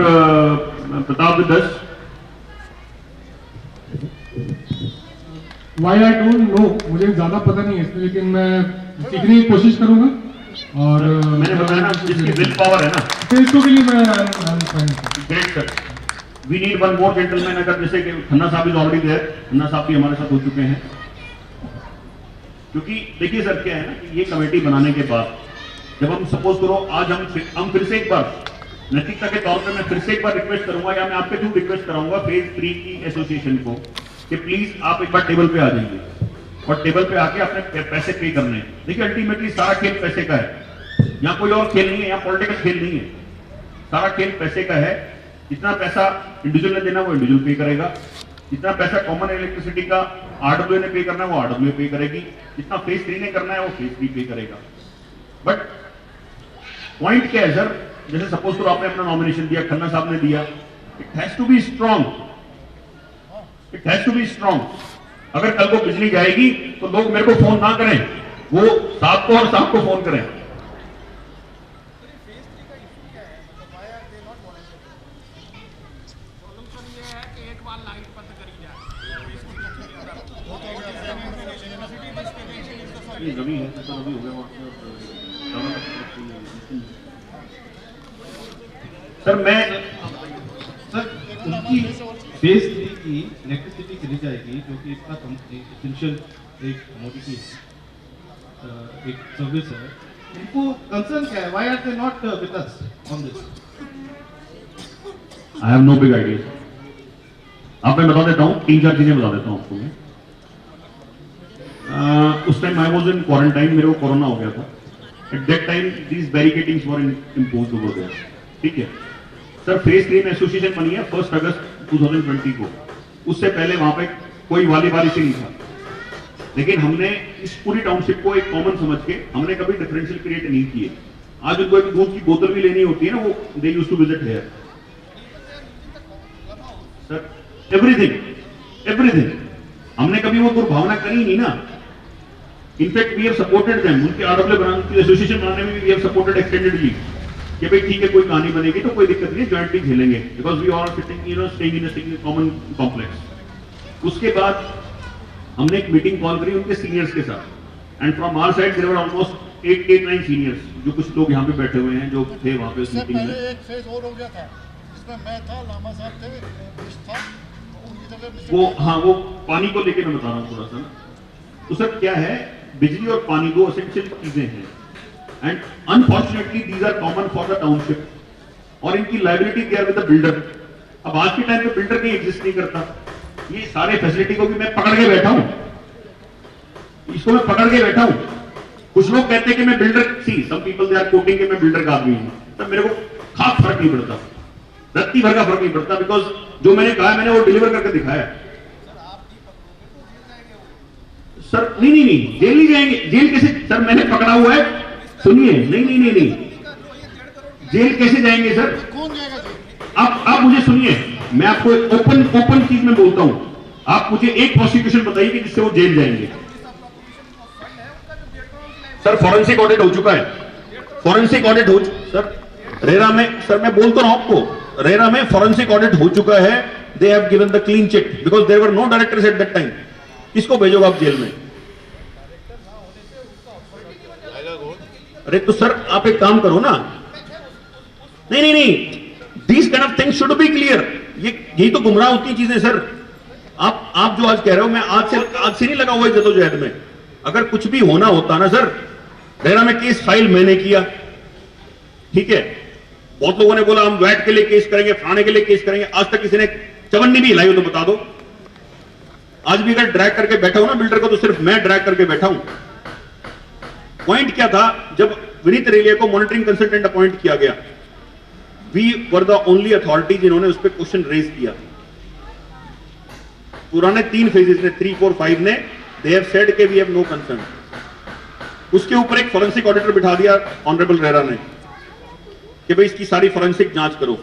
Pratap with us. Why I don't know, मुझे ज्यादा पता नहीं है इसमें, लेकिन मैं सीखने की कोशिश करूंगा। और मैंने बताया ना, जिसकी विल पावर है ना, तो इसको के लिए मैं great sir, we need one more gentleman. अगर जैसे कि खन्ना साहब इज ऑलरेडी देयर, खन्ना साहब भी हमारे साथ हो चुके हैं, क्योंकि देखिए सर क्या है ना कि ये कमेटी बनाने के बाद जब हम सपोज करो आज हम फिर से एक बार नैतिकता के तौर पे मैं फिर से एक बार रिक्वेस्ट करूंगा, या मैं आपके थ्रू रिक्वेस्ट कराऊंगा फेज 3 की एसोसिएशन को कि प्लीज आप एक बार टेबल पे आ जाइए और टेबल पे आके अपने पैसे पे करने हैं। देखिए अल्टीमेटली सारा खेल पैसे का है, यहाँ कोई और खेल नहीं है, यहाँ पॉलिटिकल खेल नहीं है, सारा खेल पैसे का है। जितना पैसा इंडिविजुअल ने देना वो इंडिविजुअल पे करेगा, जितना पैसा कॉमन इलेक्ट्रिसिटी का आरडब्ल्यू ने पे करना है वो आरडब्ल्यू पे करेगी, जितना फेज 3 ने करना है वो फेज 3 पे करेगा। बट पॉइंट क्या है सर, जैसे सपोज करो आपने अपना नॉमिनेशन दिया, खन्ना साहब ने दिया, it has to be strong, it has to be strong. अगर कल को बिजली जाएगी तो लोग मेरे को फोन ना करें, वो साहब को और साहब को फोन करें। रवि है तो रवि हो गया सर। मैं सर उनकी फेज 3 की इलेक्ट्रिसिटी चली जाएगी, जो कि इतना एसेंशियल एक कमोडिटी है, एक सर्विस है, उनको कंसर्न क्या है? Why are they not with us on this? I have no big idea. आप मैं बता देता हूँ, 3-4 चीजें बता देता हूँ आपको मैं। उस time I was in quarantine, मेरे को कोरोना हो गया था। At that time these barricadings were imposed over there, ठीक है सर। फेज 3 में एसोसिएशन बनी है 1 अगस्त 2020 को, उससे पहले वहां पे कोई वाली बारिश ही नहीं था, लेकिन हमने इस पूरी टाउनशिप को एक कॉमन समझ के हमने कभी डिफरेंशियल क्रिएट नहीं किए। आज उनको एक दूध की बोतल भी लेनी होती है ना, वो they used to visit here sir. Everything हमने कभी वो दुर्भावना करी नहीं ना। In fact we have supported them, उनके आरडब्ल्यू बनाने की एसोसिएशन बनाने में वी हैव सपोर्टेड एक्सटेंडेडली कि भाई ठीक है कोई कहानी बनेगी तो कोई दिक्कत नहीं है, जॉइंटली खेलेंगे, because we are sitting staying in a common complex. उसके बाद हमने एक मीटिंग कॉल करी उनके सीनियर्स के साथ, and from our side there were almost 8-9 seniors, जो कुछ लोग यहाँ पे बैठे हुए हैं जो थे वहां पे उस मीटिंग में। एक फेज और हो गया था जिसमें मैं था, लामा साहब थे, था, वो हाँ वो पानी को लेके मैं बता रहा हूँ थोड़ा सा ना। तो सर क्या है, बिजली और पानी दो एसेंशियल चीजें हैं, and unfortunately these are common for the township, और इनकी liability they are with the builder. अब आज के टाइम पे बिल्डर कहीं एग्जिस्ट नहीं करता, ये सारे फैसिलिटी को भी मैं पकड़ के बैठा हूं, इसको मैं पकड़ के बैठा हूं। कुछ लोग कहते हैं कि मैं builder, see some people they are quoting कि मैं बिल्डर का आदमी हूं, तब मेरे को खास फर्क नहीं पड़ता, रत्ती भर का फर्क नहीं पड़ता, बिकॉज जो मैंने कहा मैंने वो डिलीवर करके दिखाया। सर नहीं जेल नहीं जाएंगे, जेल कैसे सर, मैंने पकड़ा हुआ है, सुनिए, नहीं जेल कैसे जाएंगे सर? कौन जाएगा? आप मुझे सुनिए, मैं आपको ओपन चीज में बोलता हूं, आप मुझे एक प्रोसिक्यूशन बताइए कि जिससे वो जेल जाएंगे। सर फॉरेंसिक ऑडिट हो चुका है, फॉरेंसिक ऑडिट हो सर रेरा में, सर मैं बोलता हूं आपको, रेरा में फॉरेंसिक ऑडिट हो चुका है, they have given the clean chit because there were no directors at that time. किसको भेजोगे आप जेल में? अरे तो सर आप एक काम करो ना, नहीं, these kind of things should be clear. यही तो गुमराह होती चीजें सर। आप जो आज कह रहे हो, मैं आज से नहीं लगा हुआ जद्दोजहद में। अगर कुछ भी होना होता ना सर, रेरा में केस फाइल मैंने किया, ठीक है, बहुत लोगों ने बोला हम वैट के लिए केस करेंगे, फलाने के लिए केस करेंगे, आज तक किसी ने चवन्नी भी हिलाई हो तो बता दो। आज भी अगर ड्रैग करके बैठा हूं ना बिल्डर को, तो सिर्फ मैं ड्रैग करके बैठा हूं। पॉइंट क्या था, जब विनीत रेलिया को मॉनिटरिंग कंसल्टेंट अपॉइंट किया गया, we were the only authority जिन्होंने उस पर क्वेश्चन रेज किया। पुराने 3 फेजेस ने, 3, 4, 5 ने, दे हैव सेड के वी हैव नो कंसर्न। उसके ऊपर एक फॉरेंसिक ऑडिटर बिठा दिया ऑनरेबल रेरा ने कि भाई इसकी सारी फॉरेंसिक जांच करो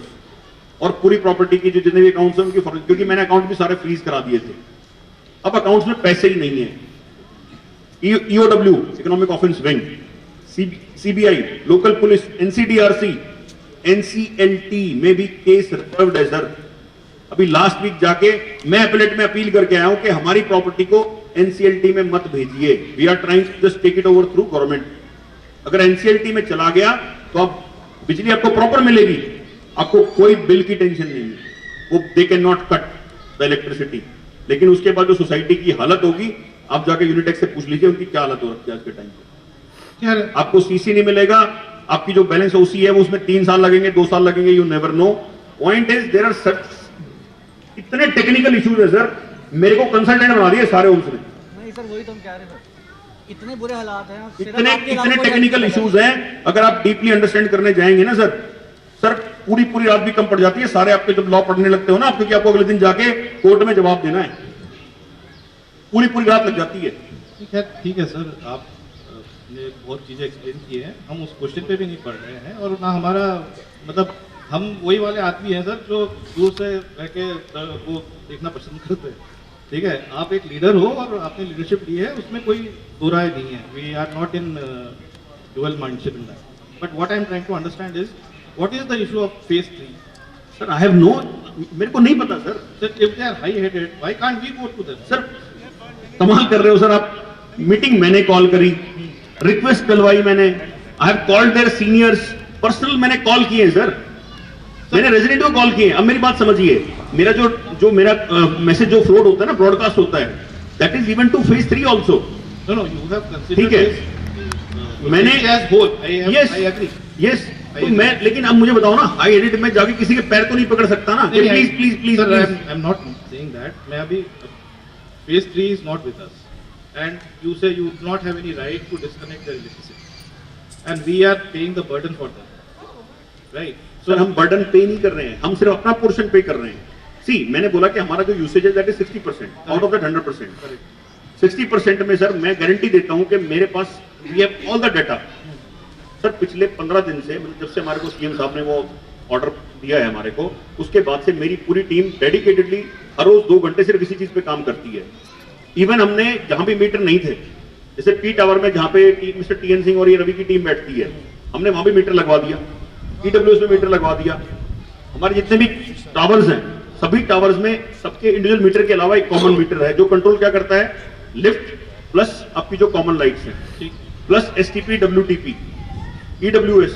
और पूरी प्रॉपर्टी की जो जितने भी अकाउंट्स हैं उनकी फॉरेंसिक, क्योंकि मैंने अकाउंट भी सारे फ्रीज करा दिए थे। अब अकाउंट्स में पैसे ही नहीं है। EOW economic offence wing, CBI, local police, NCDRC, NCLT में भी केस रिजर्व्ड है सर। अभी लास्ट वीक जाके मैं अपीलेट में अपील करके आया हूं कि हमारी प्रॉपर्टी को एनसीएलटी में मत भेजिए, we are trying to just take it over through government. अगर एनसीएलटी में चला गया तो अब बिजली आपको प्रॉपर मिलेगी, आपको कोई बिल की टेंशन नहीं है, वो they can not cut the electricity. लेकिन उसके बाद जो सोसाइटी की हालत होगी, आप जाके यूनिटेक्स से पूछ लीजिए उनकी क्या हालत हो रखी है आज के टाइम पे। आपको सीसी नहीं मिलेगा, आपकी जो बैलेंस ओसी है वो उसमें 3 साल लगेंगे, 2 साल लगेंगे, you never know. Point is there are such इतने टेक्निकल इश्यूज है सर, मेरे को कंसल्टेंट बना दिए सारे उनसे। नहीं सर, वही तो हम कह रहे हैं सर, इतने बुरे हालात हैं, इतने टेक्निकल इश्यूज हैं। अगर आप डीपली अंडरस्टैंड करने जाएंगे ना सर पूरी रात भी कम पड़ जाती है। सारे आपके जब लॉ पढ़ने लगते हो ना आप, क्योंकि आपको अगले दिन जाके कोर्ट में जवाब देना है, पूरी रात लग जाती है। ठीक है सर, आपने बहुत चीज़ें एक्सप्लेन की हैं, हम उस क्वेश्चन पे भी नहीं पढ़ रहे हैं, और ना हमारा मतलब हम वही वाले आदमी हैं सर जो दूर से रह के वो देखना पसंद करते हैं। ठीक है, आप एक लीडर हो और आपने लीडरशिप ली है, उसमें कोई दो राय नहीं है। We are not in dual mindset in that, but what I am trying to understand is what is the issue of phase 3? Sir I have no, मेरे को नहीं पता सर। Sir if they are high headed why can't we go to them? Sir कमाल कर रहे हो sir आप। मीटिंग मैंने कॉल करी, रिक्वेस्ट डलवाई मैंने, I have called their seniors, personal मैंने कॉल किए सर, मैंने रेजिडेंट को कॉल किए। अब मेरी बात समझिए, मेरा जो मेरा मैसेज जो फ्लोट होता है ना, ब्रॉडकास्ट होता है, that is even to phase 3 also. No no, you have considered, ठीक है, मैंने as whole, I agree, yes. तो मैं, लेकिन अब मुझे बताओ ना, हाई एडिट में जाके किसी के पैर तो नहीं पकड़ सकता ना कि please please please. Sir I am not saying that, मैं अभी phase 3 is not with us and you say you do not have any right to disconnect the electricity and we are paying the burden for that, right? Sir हम burden पे नहीं कर रहे हैं, हम सिर्फ अपना पोर्शन पे कर रहे हैं। सी मैंने बोला कि हमारा जो यूसेज है that is 60% out of that 100%। 60% में सर मैं गारंटी देता हूं कि मेरे पास we have all the data. Sir पिछले 15 दिन से, मतलब जब से हमारे को सीएम साहब ने वो ऑर्डर दिया है हमारे को, उसके बाद से मेरी पूरी टीम डेडिकेटेडली हर रोज 2 घंटे सिर्फ इसी चीज पे काम करती है। इवन हमने जहां भी मीटर नहीं थे, जैसे पी टावर में जहां पे मिस्टर टीएन सिंह और ये रवि की टीम बैठती है, हमने वहां भी मीटर लगवा दिया, ईडब्ल्यूएस में मीटर लगवा दिया। हमारे जितने भी टावर्स हैं, सभी टावर्स में सबके इंडिविजुअल मीटर के अलावा एक कॉमन मीटर है जो कंट्रोल क्या करता है, लिफ्ट प्लस आपकी जो कॉमन लाइट्स हैं, प्लस एसटीपी, डब्ल्यूटीपी, ईडब्ल्यूएस,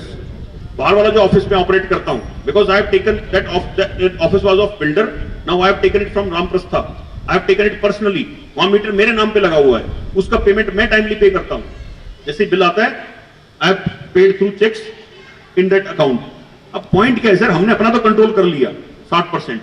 बाहर वाला जो ऑफिस में ऑपरेट करता हूं, because I have taken that office was of builder, now I have taken it from Ramprastha, I have taken it personally. वहां मीटर मेरे नाम पे लगा हुआ है, उसका पेमेंट मैं टाइमली पे करता हूं। जैसे बिल आता है, I have paid through checks in that account. अब पॉइंट क्या है सर, हमने अपना तो कंट्रोल कर लिया 60%,